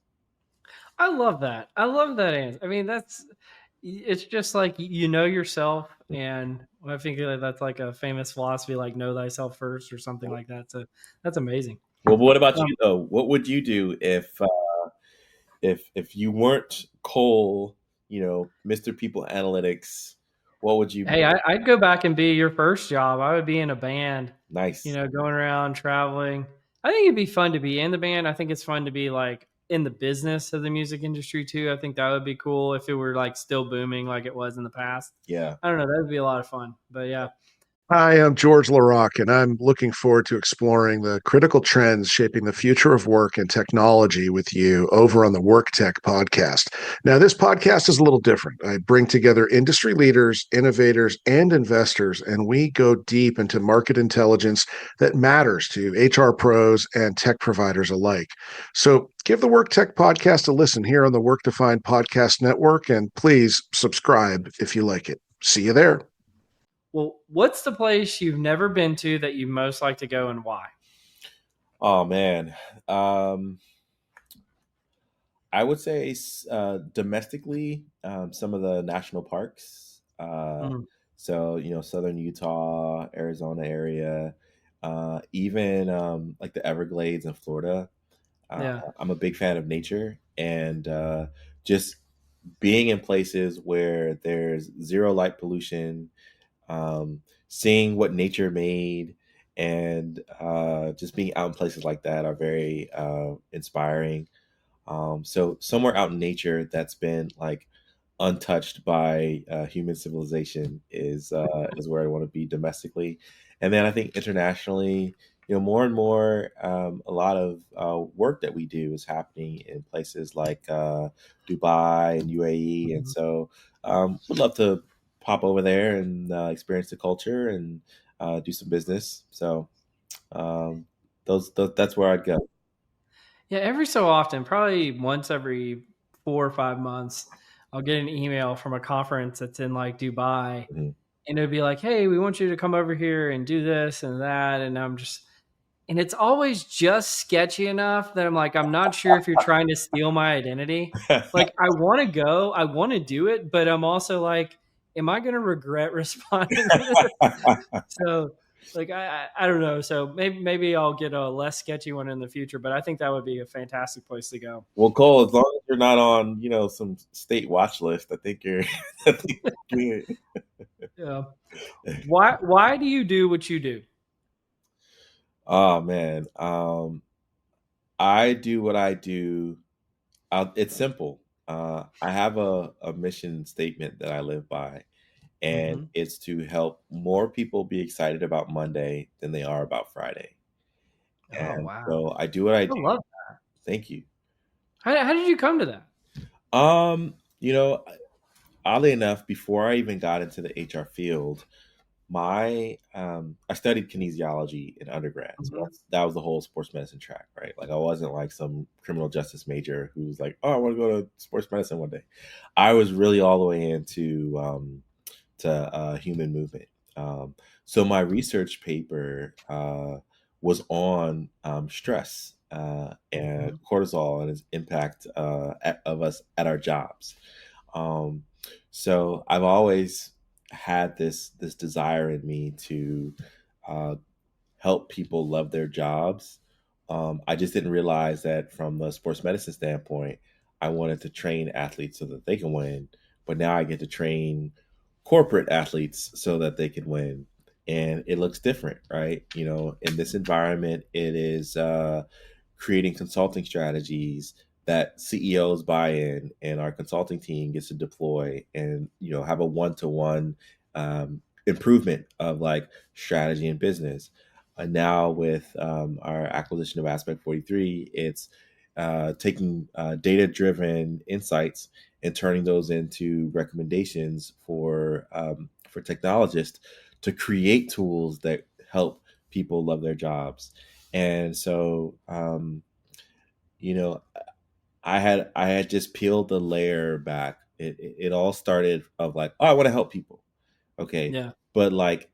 I love that. I love that answer. I mean, it's just like you know yourself, and I think that's like a famous philosophy, like know thyself first or something like that. So that's amazing. Well, but what about Um, you though? What would you do if you weren't Cole, Mr. People Analytics? What would you be? Hey, I'd go back and be your first job. I would be in a band, Nice. going around traveling. I think it'd be fun to be in the band. I think it's fun to be like in the business of the music industry too. I think that would be cool if it were like still booming like it was in the past. Yeah. I don't know. That would be a lot of fun. But yeah. Hi, I'm George LaRock, and I'm looking forward to exploring the critical trends shaping the future of work and technology with you over on the Work Tech podcast. Now, this podcast is a little different. I bring together industry leaders, innovators, and investors, and we go deep into market intelligence that matters to HR pros and tech providers alike. So give the Work Tech podcast a listen here on the Work Defined Podcast Network, and please subscribe if you like it. See you there. Well, what's the place you've never been to that you most like to go and why? Oh man. I would say domestically, some of the national parks. Mm, So southern Utah, Arizona area, even like the Everglades in Florida. Uh, yeah. I'm a big fan of nature, and just being in places where there's zero light pollution, seeing what nature made, and just being out in places like that are very inspiring. So somewhere out in nature that's been like untouched by human civilization is where I want to be domestically, and then I think internationally, more and more, a lot of work that we do is happening in places like Dubai and UAE, and Mhm. so would love to pop over there and experience the culture and do some business. So um, that's where I'd go. Yeah, every so often, probably once every 4 or 5 months, I'll get an email from a conference that's in like Dubai, Mhm. and it'll be like, "Hey, we want you to come over here and do this and that," and it's always just sketchy enough that I'm like, I'm not sure if you're trying to steal my identity. Like, I want to go, I want to do it, but I'm also like, am I going to regret responding to this? So, like, I don't know. So maybe I'll get a less sketchy one in the future, but I think that would be a fantastic place to go. Well, Cole, as long as you're not on, some state watch list, I think you're, I think you're good. Yeah. Why do you do what you do? Oh man, I do what I do. It's simple. I have a mission statement that I live by, and Hmm. it's to help more people be excited about Monday than they are about Friday. Oh And wow, so I do what I I do. love. Thank you. How did you come to that? Um, you know, oddly enough, before I even got into the HR field, my I studied kinesiology in undergrad, so Hmm. that was the whole sports medicine track, right? Like I wasn't like some criminal justice major who was like, oh, I want to go to sports medicine one day. I was really all the way into human movement. Um, so my research paper was on stress and Hmm. cortisol and its impact of us at our jobs. Um, so I've always had this desire in me to uh, help people love their jobs. I just didn't realize that from the sports medicine standpoint, I wanted to train athletes so that they can win. But now I get to train corporate athletes so that they can win. And it looks different, right? In this environment, it is creating consulting strategies that CEOs buy in and our consulting team gets to deploy and, have a one-to-one improvement of like strategy and business. And now with our acquisition of Aspect 43, it's taking data-driven insights and turning those into recommendations for technologists to create tools that help people love their jobs. And so, you know, I had just peeled the layer back. It all started of like, oh, I want to help people, okay, Yeah. but like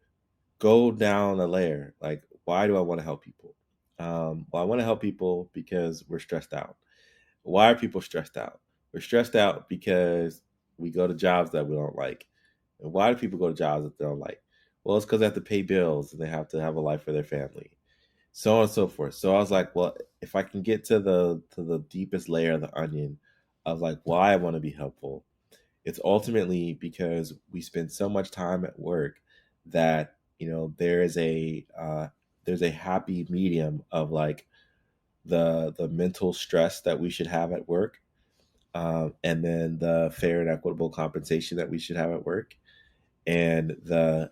go down a layer. Like, why do I want to help people? Well, I want to help people because we're stressed out. Why are people stressed out? We're stressed out because we go to jobs that we don't like. And why do people go to jobs that they don't like? Well, it's because they have to pay bills and they have to have a life for their family, so on and so forth. So I was like, well, if I can get to the deepest layer of the onion of like why I want to be helpful, it's ultimately because we spend so much time at work that there's a happy medium of like the mental stress that we should have at work, and then the fair and equitable compensation that we should have at work, and the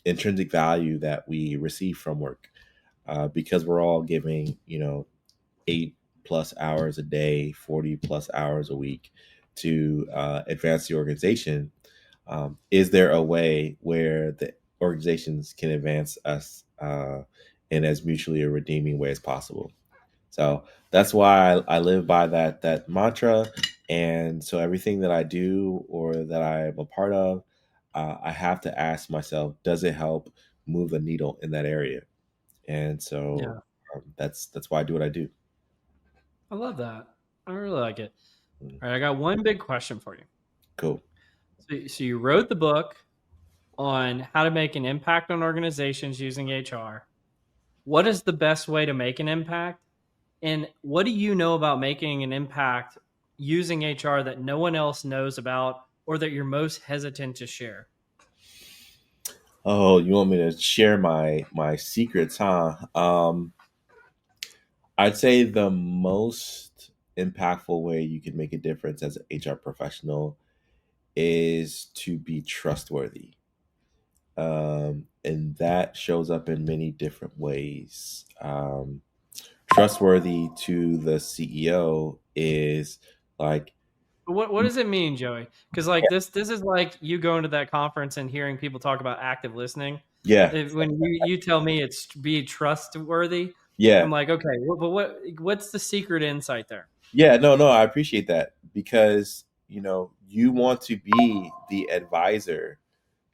intrinsic value that we receive from work, because we're all giving 8+ hours a day, 40+ hours a week to advance the organization. Is there a way where the organizations can advance us in as mutually a redeeming way as possible? So that's why I live by that mantra. And so everything that I do or that I'm a part of, I have to ask myself, does it help move the needle in that area? And so Yeah. that's why I do what I do. I love that. I really like it. Mm, All right, I got one big question for you. cool. So you wrote the book on how to make an impact on organizations using HR. What is the best way to make an impact? And what do you know about making an impact using HR that no one else knows about or that you're most hesitant to share? Oh, you want me to share my secrets, huh? I'd say the most impactful way you can make a difference as an HR professional is to be trustworthy. And that shows up in many different ways. Trustworthy to the CEO is like, What does it mean, Joey? Because like this is like you going to that conference and hearing people talk about active listening. yeah, When you tell me it's be trustworthy, yeah, I'm like, okay, but what's the secret insight there? yeah. No, I appreciate that because you want to be the advisor.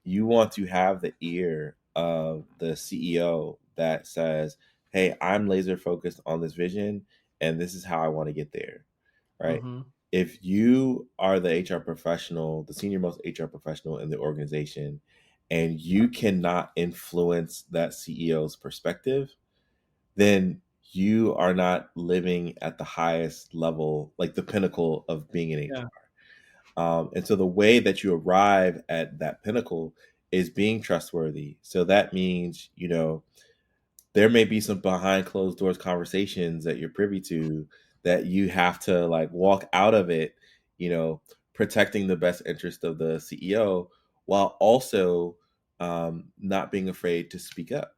You want to have the ear of the CEO that says, "Hey, I'm laser focused on this vision, and this is how I want to get there." Right? Mm-hmm. If you are the HR professional, the senior most HR professional in the organization, and you cannot influence that CEO's perspective, then you are not living at the highest level, like the pinnacle of being in Yeah. HR. And so the way that you arrive at that pinnacle is being trustworthy. So that means, there may be some behind closed doors conversations that you're privy to that you have to like walk out of it, you know, protecting the best interest of the CEO while also not being afraid to speak up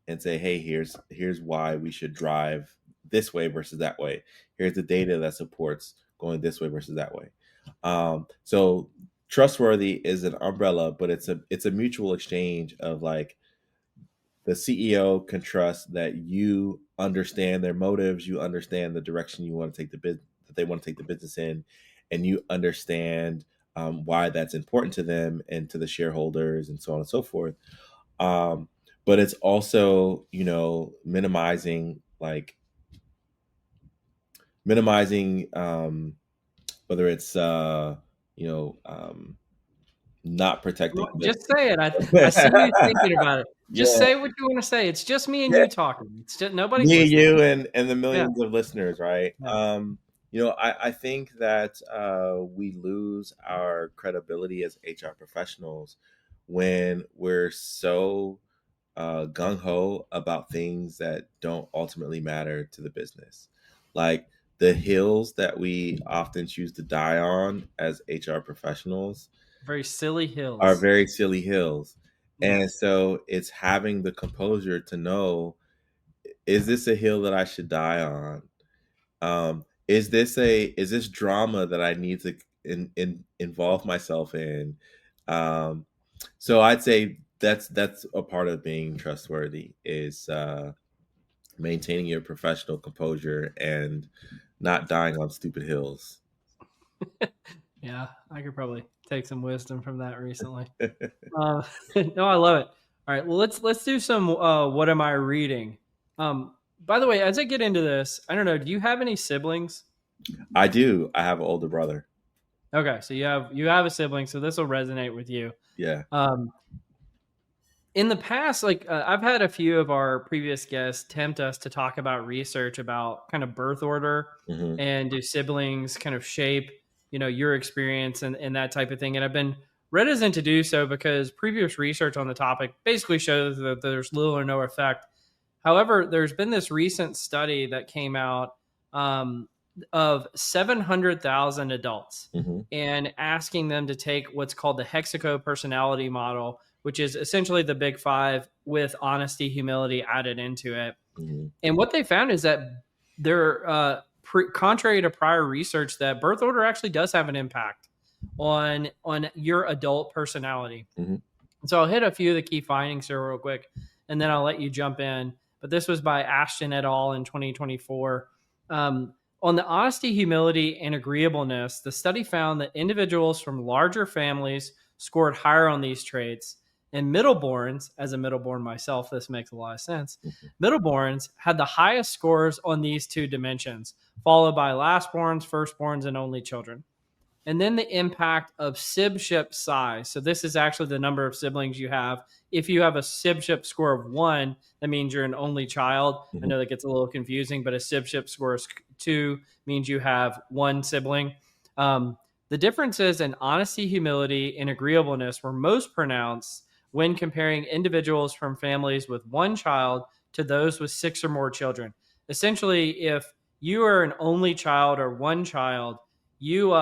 and say, hey, here's why we should drive this way versus that way. Here's the data that supports going this way versus that way. So trustworthy is an umbrella, but it's a mutual exchange of like, the CEO can trust that you understand their motives, you understand the direction you want to take the business, that they want to take the business in, and you understand why that's important to them and to the shareholders and so on and so forth. But it's also, minimizing whether it's you know um, not protecting Just say it. I see you the thinking about it. Just yeah. say what you want to say. It's just me and Yeah, you talking. It's just nobody's me and listening. you and the Yeah. millions of listeners, right? Yeah. I think that we lose our credibility as HR professionals when we're so gung ho about things that don't ultimately matter to the business. Like the hills that we often choose to die on as HR professionals Very silly are hills. very silly hills. Yeah. And so it's having the composure to know, is this a hill that I should die on? Is this drama that I need to involve myself in? Um, so I'd say that's a part of being trustworthy is maintaining your professional composure and not dying on stupid hills. Yeah. I could probably take some wisdom from that recently. Uh, no, I love it. All right. Well, let's do some. What am I reading? By the way, as I get into this, I don't know. Do you have any siblings? I do. I have an older brother. Okay, so you have a sibling, so this will resonate with you. Yeah. Um, in the past, like I've had a few of our previous guests tempt us to talk about research about kind of birth order Hmm. and do siblings kind of shape, your experience and that type of thing. And I've been reticent to do so because previous research on the topic basically shows that there's little or no effect. However, there's been this recent study that came out um, of 700,000 adults Hmm. and asking them to take what's called the Hexaco personality model, which is essentially the big five with honesty, humility added into it. Hmm. And what they found is that they're contrary to prior research, that birth order actually does have an impact on your adult personality. Hmm. So I'll hit a few of the key findings here real quick, and then I'll let you jump in. But this was by Ashton et al. In 2024. On the honesty, humility, and agreeableness, the study found that individuals from larger families scored higher on these traits. And middleborns, as a middleborn myself, this makes a lot of sense. Middleborns had the highest scores on these two dimensions, followed by lastborns, firstborns, and only children. And then the impact of sibship size. So this is actually the number of siblings you have. If you have a sibship score of 1, that means you're an only child. I Hmm. know that gets a little confusing, but a sibship score of 2 means you have one sibling. The differences in honesty, humility, and agreeableness were most pronounced when comparing individuals from families with one child to those with 6 or more children. Essentially, if you are an only child or one child, you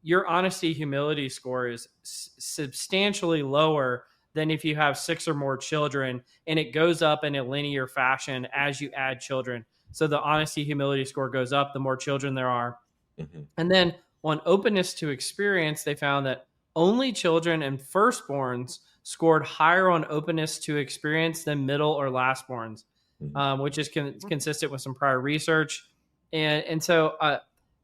your honesty humility score is substantially lower than if you have six or more children, and it goes up in a linear fashion as you add children. So the honesty humility score goes up the more children there are. Hmm. And then on openness to experience, they found that only children and firstborns scored higher on openness to experience than middle or lastborns, Hmm. which is consistent with some prior research. And so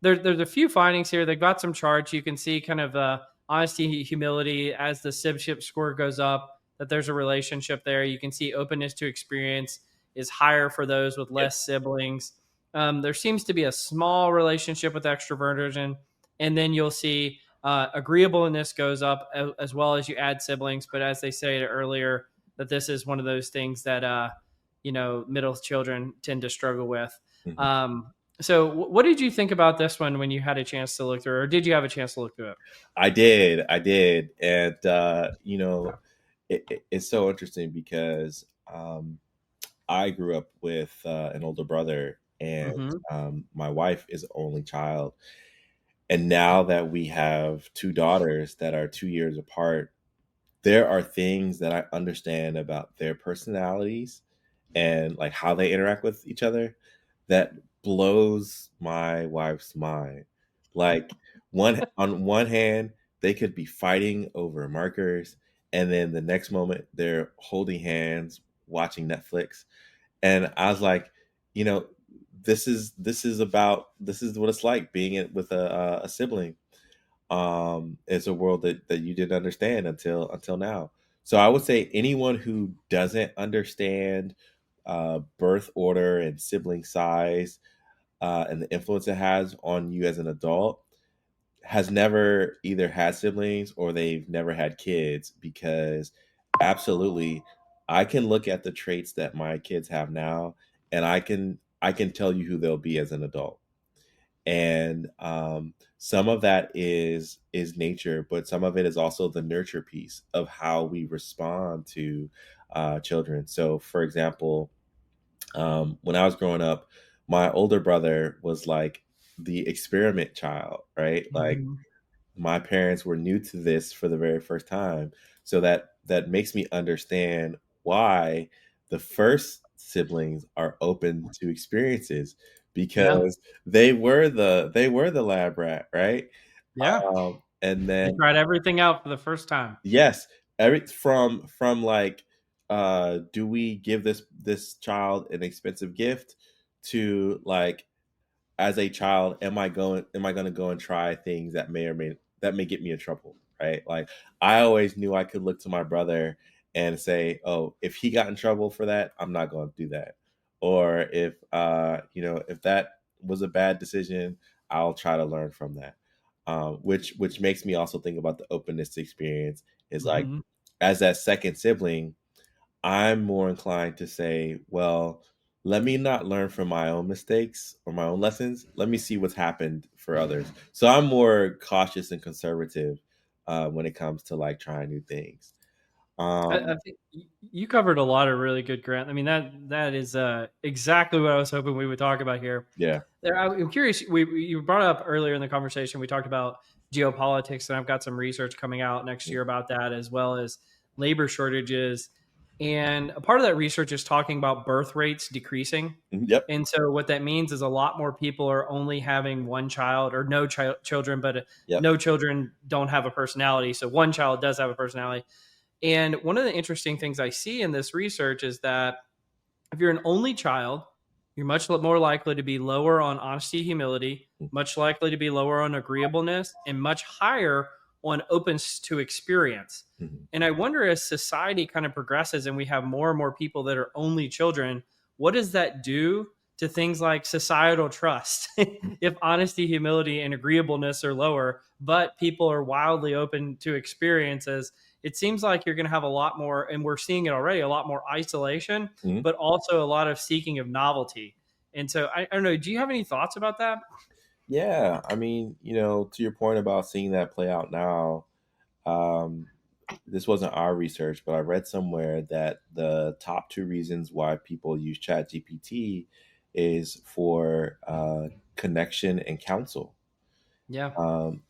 there's a few findings here. They've got some charts. You can see kind of honesty, humility as the sibship score goes up, that there's a relationship there. You can see openness to experience is higher for those with Yep. less siblings. There seems to be a small relationship with extroversion, and then you'll see agreeableness goes up as well as you add siblings. But as they said earlier, that this is one of those things that middle children tend to struggle with. Hmm. So, what did you think about this one when you had a chance to look through, or did you have a chance to look through it? I did, and it's so interesting because I grew up with an older brother, and Mm-hmm. my wife is an only child. And now that we have two daughters that are 2 years apart, there are things that I understand about their personalities and like how they interact with each other that blows my wife's mind. Like on one hand, they could be fighting over markers, and then the next moment they're holding hands watching Netflix. And I was like, you know, this is what it's like being with a sibling. It's a world that you didn't understand until now. So I would say anyone who doesn't understand birth order and sibling size and the influence it has on you as an adult has never either had siblings or they've never had kids, because absolutely I can look at the traits that my kids have now, and I can tell you who they'll be as an adult. And some of that is nature, but some of it is also the nurture piece of how we respond to children. So for example, when I was growing up, my older brother was like the experiment child, right? Like Mm-hmm. my parents were new to this for the very first time. So that makes me understand why the first siblings are open to experiences, Yeah, because they were the lab rat, right? yeah. And They then tried everything out for the first time. yes, every from like do we give this child an expensive gift to like, as a child, am I going to go and try things that may get me in trouble, right? Like I always knew I could look to my brother and say, oh, if he got in trouble for that, I'm not going to do that. Or if if that was a bad decision, I'll try to learn from that. Which makes me also think about the openness to experience, is like, Mm-hmm. as that second sibling, I'm more inclined to say, well, let me not learn from my own mistakes or my own lessons. Let me see what's happened for others. So I'm more cautious and conservative when it comes to like trying new things. I Um, think you covered a lot of really good grant. I mean, that is exactly what I was hoping we would talk about here. yeah. I'm curious. You brought up earlier in the conversation. We talked about geopolitics, and I've got some research coming out next year about that, as well as labor shortages. And a part of that research is talking about birth rates decreasing. Yep. And so what that means is a lot more people are only having one child or no children, but Yep. no children don't have a personality. So one child does have a personality. And one of the interesting things I see in this research is that if you're an only child, you're much more likely to be lower on honesty, humility, much likely to be lower on agreeableness, and much higher on openness to experience. Mhm. And I wonder, as society kind of progresses and we have more and more people that are only children, what does that do to things like societal trust? If honesty, humility, and agreeableness are lower, but people are wildly open to experiences, it seems like you're going to have a lot more, and we're seeing it already, a lot more isolation, Mhm. but also a lot of seeking of novelty. And so I don't know. Do you have any thoughts about that? Yeah. I mean, to your point about seeing that play out now, um, this wasn't our research, but I read somewhere that the top two reasons why people use ChatGPT is for connection and counsel. Yeah.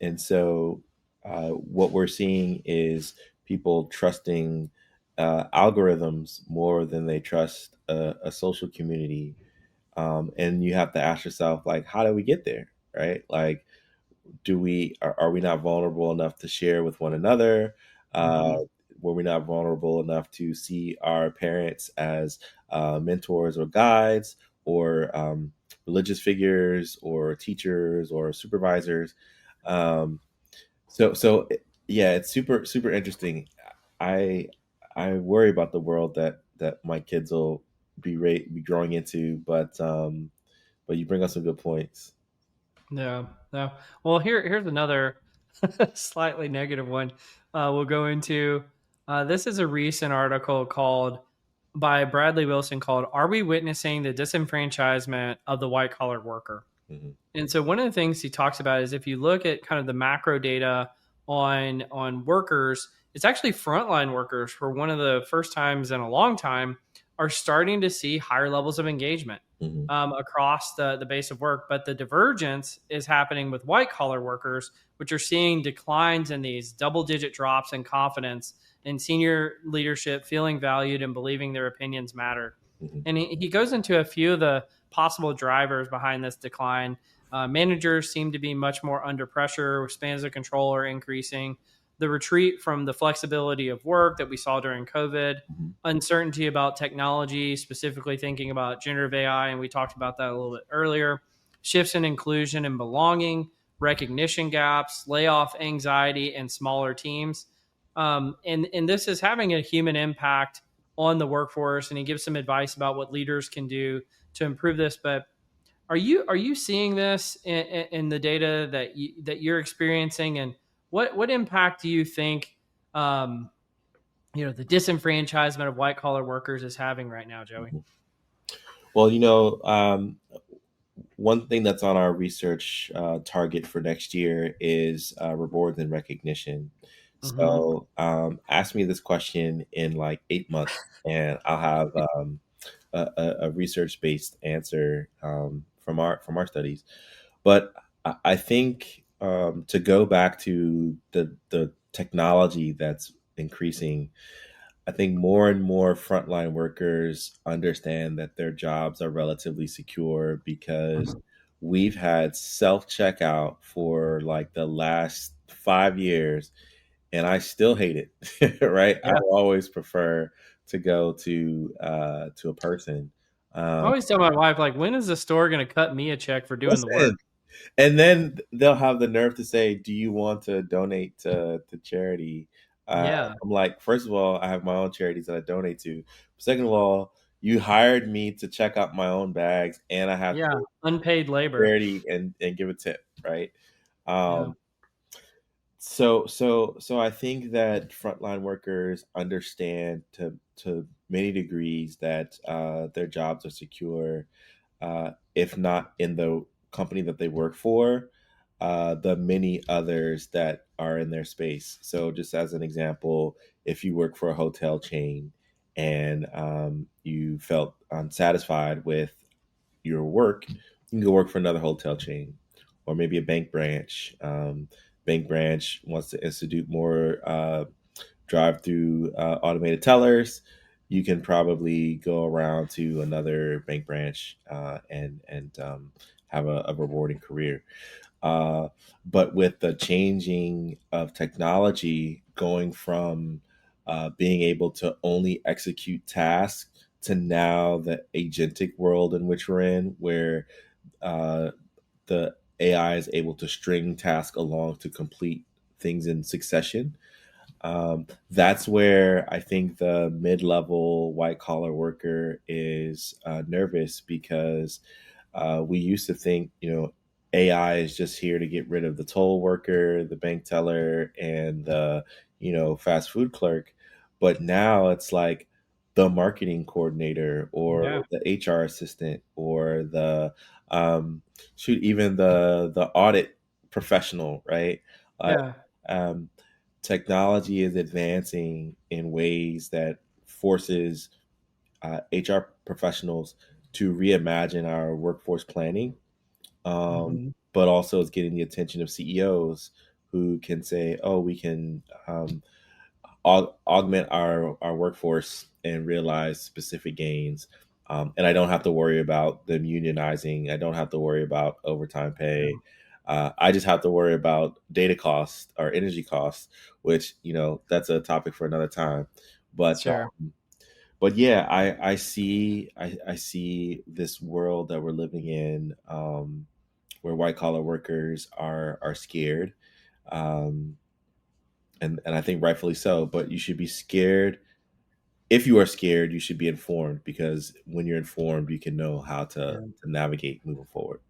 And so what we're seeing is people trusting algorithms more than they trust a social community. And you have to ask yourself, like, how do we get there? Right? Like, are we not vulnerable enough to share with one another? Uh, Hmm. were we not vulnerable enough to see our parents as mentors or guides, or religious figures, or teachers, or supervisors? Um, so yeah, it's super interesting. I I worry about the world that my kids will be growing into, but you bring up some good points. Yeah. No. Well, here's another slightly negative one. We'll go into. This is a recent article called by Bradley Wilson called "Are We Witnessing the Disenfranchisement of the White Collar Worker?" Hmm. And so one of the things he talks about is if you look at kind of the macro data on workers, it's actually frontline workers for one of the first times in a long time are starting to see higher levels of engagement Hmm. across the base of work. But the divergence is happening with white collar workers, which are seeing declines in these double digit drops in confidence in senior leadership, feeling valued and believing their opinions matter. Hmm. And he goes into a few of the possible drivers behind this decline. Managers seem to be much more under pressure, spans of control are increasing. The retreat from the flexibility of work that we saw during COVID, Hmm. uncertainty about technology, specifically thinking about generative AI, and we talked about that a little bit earlier, shifts in inclusion and belonging, recognition gaps, layoff anxiety, and smaller teams. And this is having a human impact on the workforce. And he gives some advice about what leaders can do to improve this. But are you seeing this in the data that you're experiencing, and what impact do you think the disenfranchisement of white collar workers is having right now, Joey? Hmm. Well, one thing that's on our research target for next year is reward and recognition. Mm-hmm. So ask me this question in like 8 months, and I'll have a research based answer from our studies. But I think to go back to the technology that's increasing, I think more and more frontline workers understand that their jobs are relatively secure because we've had self checkout for like the last 5 years, and I still hate it. Right? I Yeah, always prefer to go to a person. I Um, always tell my wife, like, when is the store going to cut me a check for doing the work? Listen, and then they'll have the nerve to say, "Do you want to donate to charity?" Yeah, I'm like, first of all, I have my own charities that I donate to. Second of all, you hired me to check out my own bags, and I have to yeah, go to unpaid labor. charity and give a tip, right? Yeah, Um, so I think that frontline workers understand to many degrees that their jobs are secure, if not in the company that they work for, the many others that are in their space. So, just as an example, if you work for a hotel chain and you felt unsatisfied with your work, you can go work for another hotel chain, or maybe a bank branch. Bank branch wants to institute more drive-through automated tellers. You can probably go around to another bank branch and have a rewarding career. Uh, but with the changing of technology, going from being able to only execute tasks to now the agentic world in which we're in, where uh, the AI is able to string tasks along to complete things in succession. That's where I think the mid-level white collar worker is nervous because we used to think, AI is just here to get rid of the toll worker, the bank teller, and the, fast food clerk. But now it's like the marketing coordinator or yeah, the HR assistant or um, even the audit professional, right? Like, yeah, um, technology is advancing in ways that forces HR professionals to reimagine our workforce planning. Mhm. but also it's getting the attention of CEOs who can say, "Oh, we can augment our workforce and realize specific gains." And I don't have to worry about them unionizing. I don't have to worry about overtime pay. I just have to worry about data costs or energy costs, which that's a topic for another time. But Sure. yeah, I see this world that we're living in, where white collar workers are scared, um, and I think rightfully so. But you should be scared. If you are scared, you should be informed, because when you're informed, you can know how Yeah. to navigate moving forward.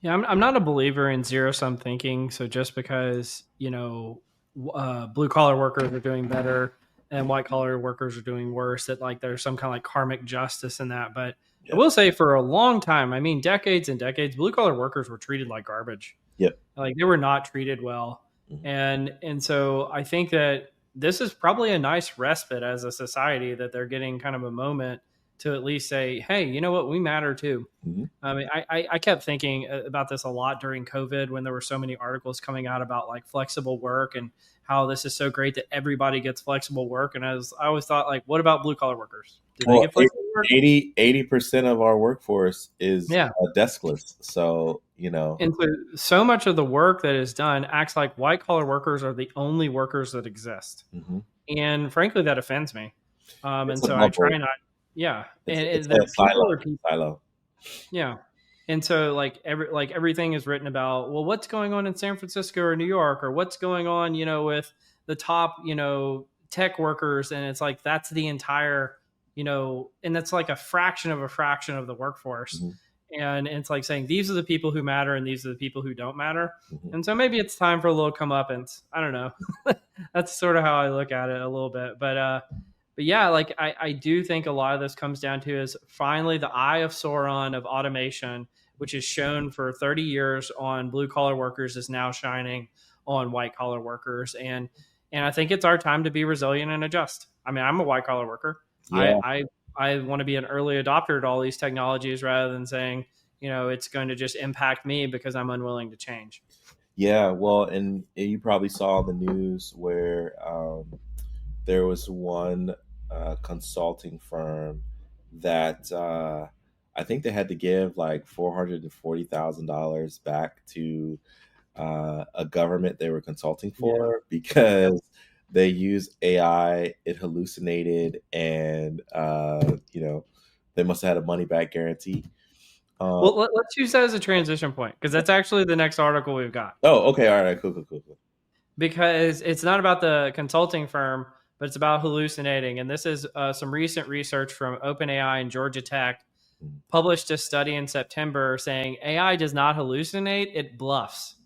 Yeah, I'm not a believer in zero sum thinking. So just because, blue collar workers are doing better and white collar workers are doing worse, that like there's some kind of like karmic justice in that. But I Yep. will say for a long time, I mean, decades and decades, blue collar workers were treated like garbage. Yep. Like they were not treated well. Mhm. And so I think that this is probably a nice respite as a society that they're getting kind of a moment to at least say, hey, you know what, we matter too. Mhm. I mean, I kept thinking about this a lot during COVID when there were so many articles coming out about like flexible work and how this is so great that everybody gI flexible work. And I always thought, like, what about blue collar workers? Do they Well, get flexible work? 80% of our workforce is Yeah. deskless. So, And so much of the work that is done acts like white collar workers are the only workers that exist. mhm. And frankly, that offends me. It's And a so I try bubble. not, yeah. It's And a that people silo. are people. Silo. Yeah. And so everything is written about, well, what's going on in San Francisco or New York, or what's going on, with the top, tech workers. And it's like that's the entire, and that's like a fraction of the workforce. Mhm. And it's like saying these are the people who matter and these are the people who don't matter. Mhm. And so maybe it's time for a little comeuppance. I don't know. That's sort of how I look at it a little bit. But yeah, like I do think a lot of this comes down to is finally the eye of Sauron of automation, which is shown for 30 years on blue collar workers, is now shining on white collar workers. And I think it's our time to be resilient and adjust. I mean, I'm a white collar worker. I, Yeah. I I want to be an early adopter to all these technologies rather than saying, it's going to just impact me because I'm unwilling to change. Yeah. Well, and you probably saw the news where there was one consulting firm that I think they had to give like $440,000 back to a government they were consulting Yeah. for, Yep. because they use AI, it hallucinated, and they must have had a money back guarantee. Um, Well, let's use that as a transition point because that's actually the next article we've got. oh, okay, all right, cool, cool, cool, cool. Because it's not about the consulting firm, but it's about hallucinating. And this is some recent research from OpenAI and Georgia Tech Mhm. published a study in September saying AI does not hallucinate, it bluffs.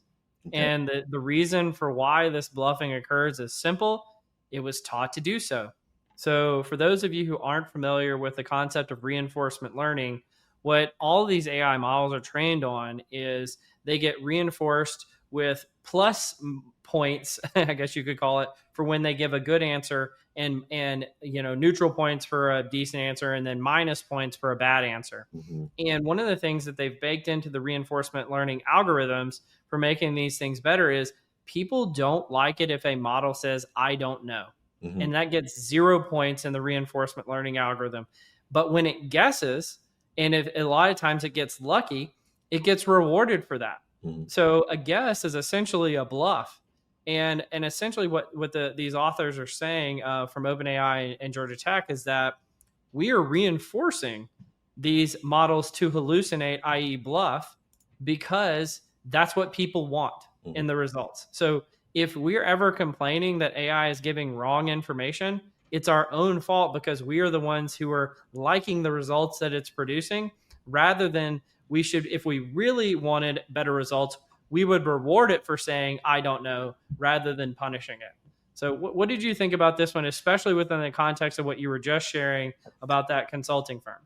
Okay. And the reason for why this bluffing occurs is simple: it was taught to do so. So, for those of you who aren't familiar with the concept of reinforcement learning, what all these AI models are trained on is they get reinforced with plus points, I guess you could call it, for when they give a good answer, and neutral points for a decent answer, and then minus points for a bad answer. Hmm. And one of the things that they've baked into the reinforcement learning algorithms for making these things better is people don't like it if a model says, I don't know. Hmm. And that gets 0 points in the reinforcement learning algorithm. But when it guesses, and if a lot of times it gets lucky, it gets rewarded for that. Hmm. So a guess is essentially a bluff. And essentially what these authors are saying from OpenAI and Georgia Tech is that we are reinforcing these models to hallucinate, i.e., bluff, because that's what people want Hmm. in the results. So if we're ever complaining that AI is giving wrong information, it's our own fault because we are the ones who are liking the results that it's producing rather than we should, if we really wanted better results, we would reward it for saying, I don't know, rather than punishing it. So, what did you think about this one, especially within the context of what you were just sharing about that consulting firm?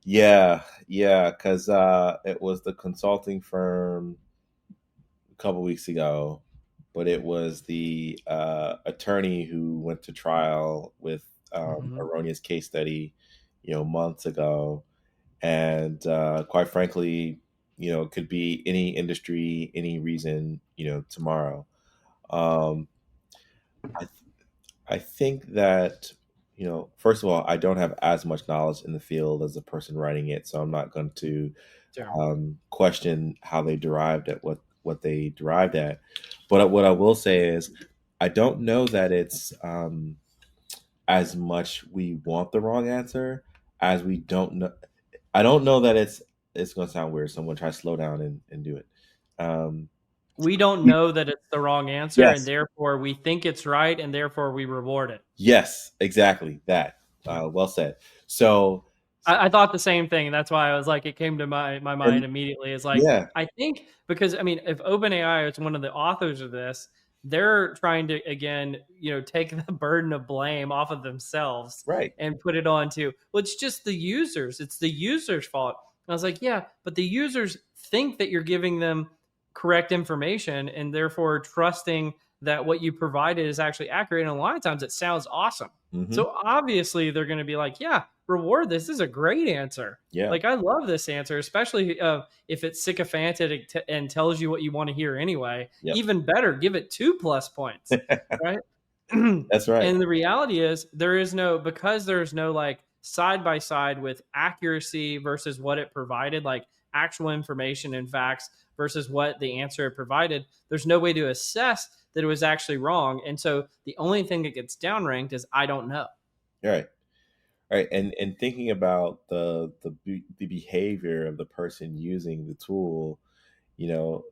Yeah, yeah, because it was the consulting firm a couple weeks ago, but it was the attorney who went to trial with Mm-hmm. erroneous case study, months ago, and quite frankly, it could be any industry, any reason, tomorrow. Um, I I think that, first of all, I don't have as much knowledge in the field as the person writing it, so I'm not going to Sure. question how they derived at what they derived at. But what I will say is, I don't know that it's as much we want the wrong answer as we don't know. I don't know that it's going to sound weird. Someone try to slow down and do it. Um, We don't know that it's the wrong answer, and yes, therefore we think it's right, and therefore we reward it. yes, exactly that. Well said. So, I thought the same thing, and that's why I was like, it came to my mind and immediately. Is like, yeah, I think because I mean, if OpenAI is one of the authors of this, they're trying to again, take the burden of blame off of themselves right. and put it on to, well, it's just the users. It's the users' fault. And I was like, yeah, but the users think that you're giving them correct information and therefore trusting that what you provided is actually accurate. And a lot of times it sounds awesome. Hmm. So obviously they're going to be like, yeah, reward this. This is a great answer. Yeah. Like I love this answer, especially if it's sycophantic and tells you what you want to hear anyway. Yep. Even better, give it 2+ points, right? And That's right. the reality is because there's no like side by side with accuracy versus what it provided, like actual information and facts versus what the answer it provided. There's no way to assess that it was actually wrong, and so the only thing that gets downranked is I don't know. Right. Right. And thinking about the behavior of the person using the tool, you know,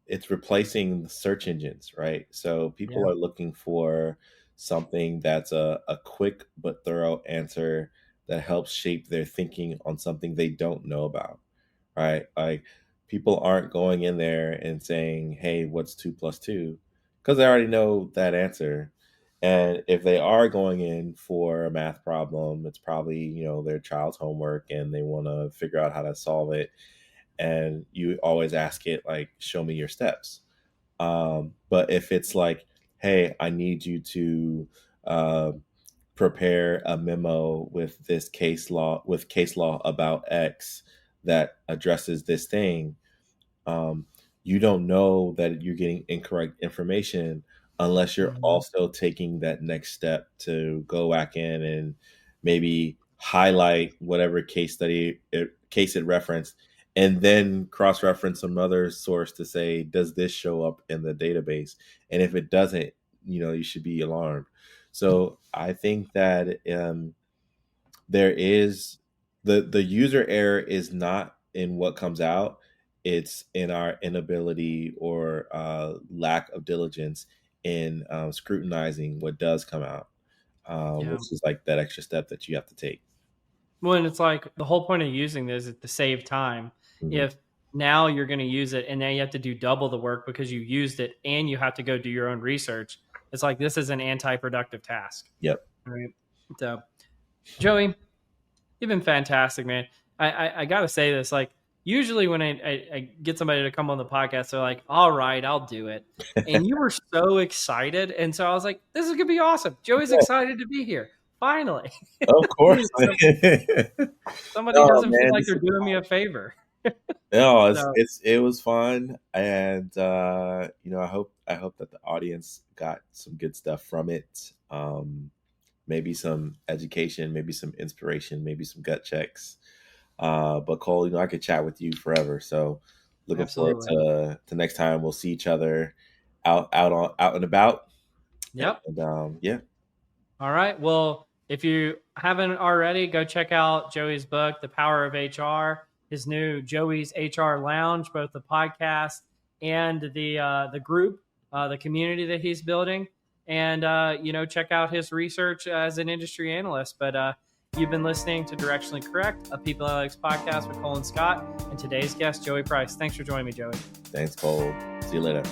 it's replacing the search engines, right? So Yeah, people are looking for something that's a quick but thorough answer that helps shape their thinking on something they don't know about, right? Like people aren't going in there and saying, "Hey, what's 2 plus 2?" Because they already know that answer. And if they are going in for a math problem, it's probably, their child's homework and they want to figure out how to solve it. And you always ask it like, "Show me your steps." But if it's like, "Hey, I need you to uh, prepare a memo with case law about X that addresses this thing," um, you don't know that you're getting incorrect information unless you're mhm. also taking that next step to go back in and maybe highlight whatever case it referenced, and then cross-reference some other source to say, does this show up in the database? And if it doesn't, you should be alarmed. So I think that there is the user error is not in what comes out, it's in our inability or lack of diligence in scrutinizing what does come out, Yeah. which is like that extra step that you have to take. Well, and it's like the whole point of using this is to save time. Hmm. If now you're going to use it and now you have to do double the work because you used it and you have to go do your own research, it's like this is an anti-productive task. Yep. Right. So, Joey, you've been fantastic, man. I got to say this. Like, usually when I get somebody to come on the podcast, they're like, all right, I'll do it. And you were so excited. And so I was like, this is going to be awesome. Joey's Yeah, excited to be here. Finally. of course. Somebody Oh doesn't feel man, like this they're is doing me a favor. no, So, it was fun, and I hope that the audience got some good stuff from it. Maybe some education, maybe some inspiration, maybe some gut checks. But Cole, I could chat with you forever. So looking forward absolutely. to next time we'll see each other out and about. Yep. And yeah, All right. Well, if you haven't already, go check out Joey's book, The Power of HR, his new Joey's HR Lounge, both the podcast and the group, the community that he's building. And, check out his research as an industry analyst. But you've been listening to Directionally Correct, a People Analytics podcast with Colin Scott, and today's guest, Joey Price. Thanks for joining me, Joey. thanks, Cole. See you later.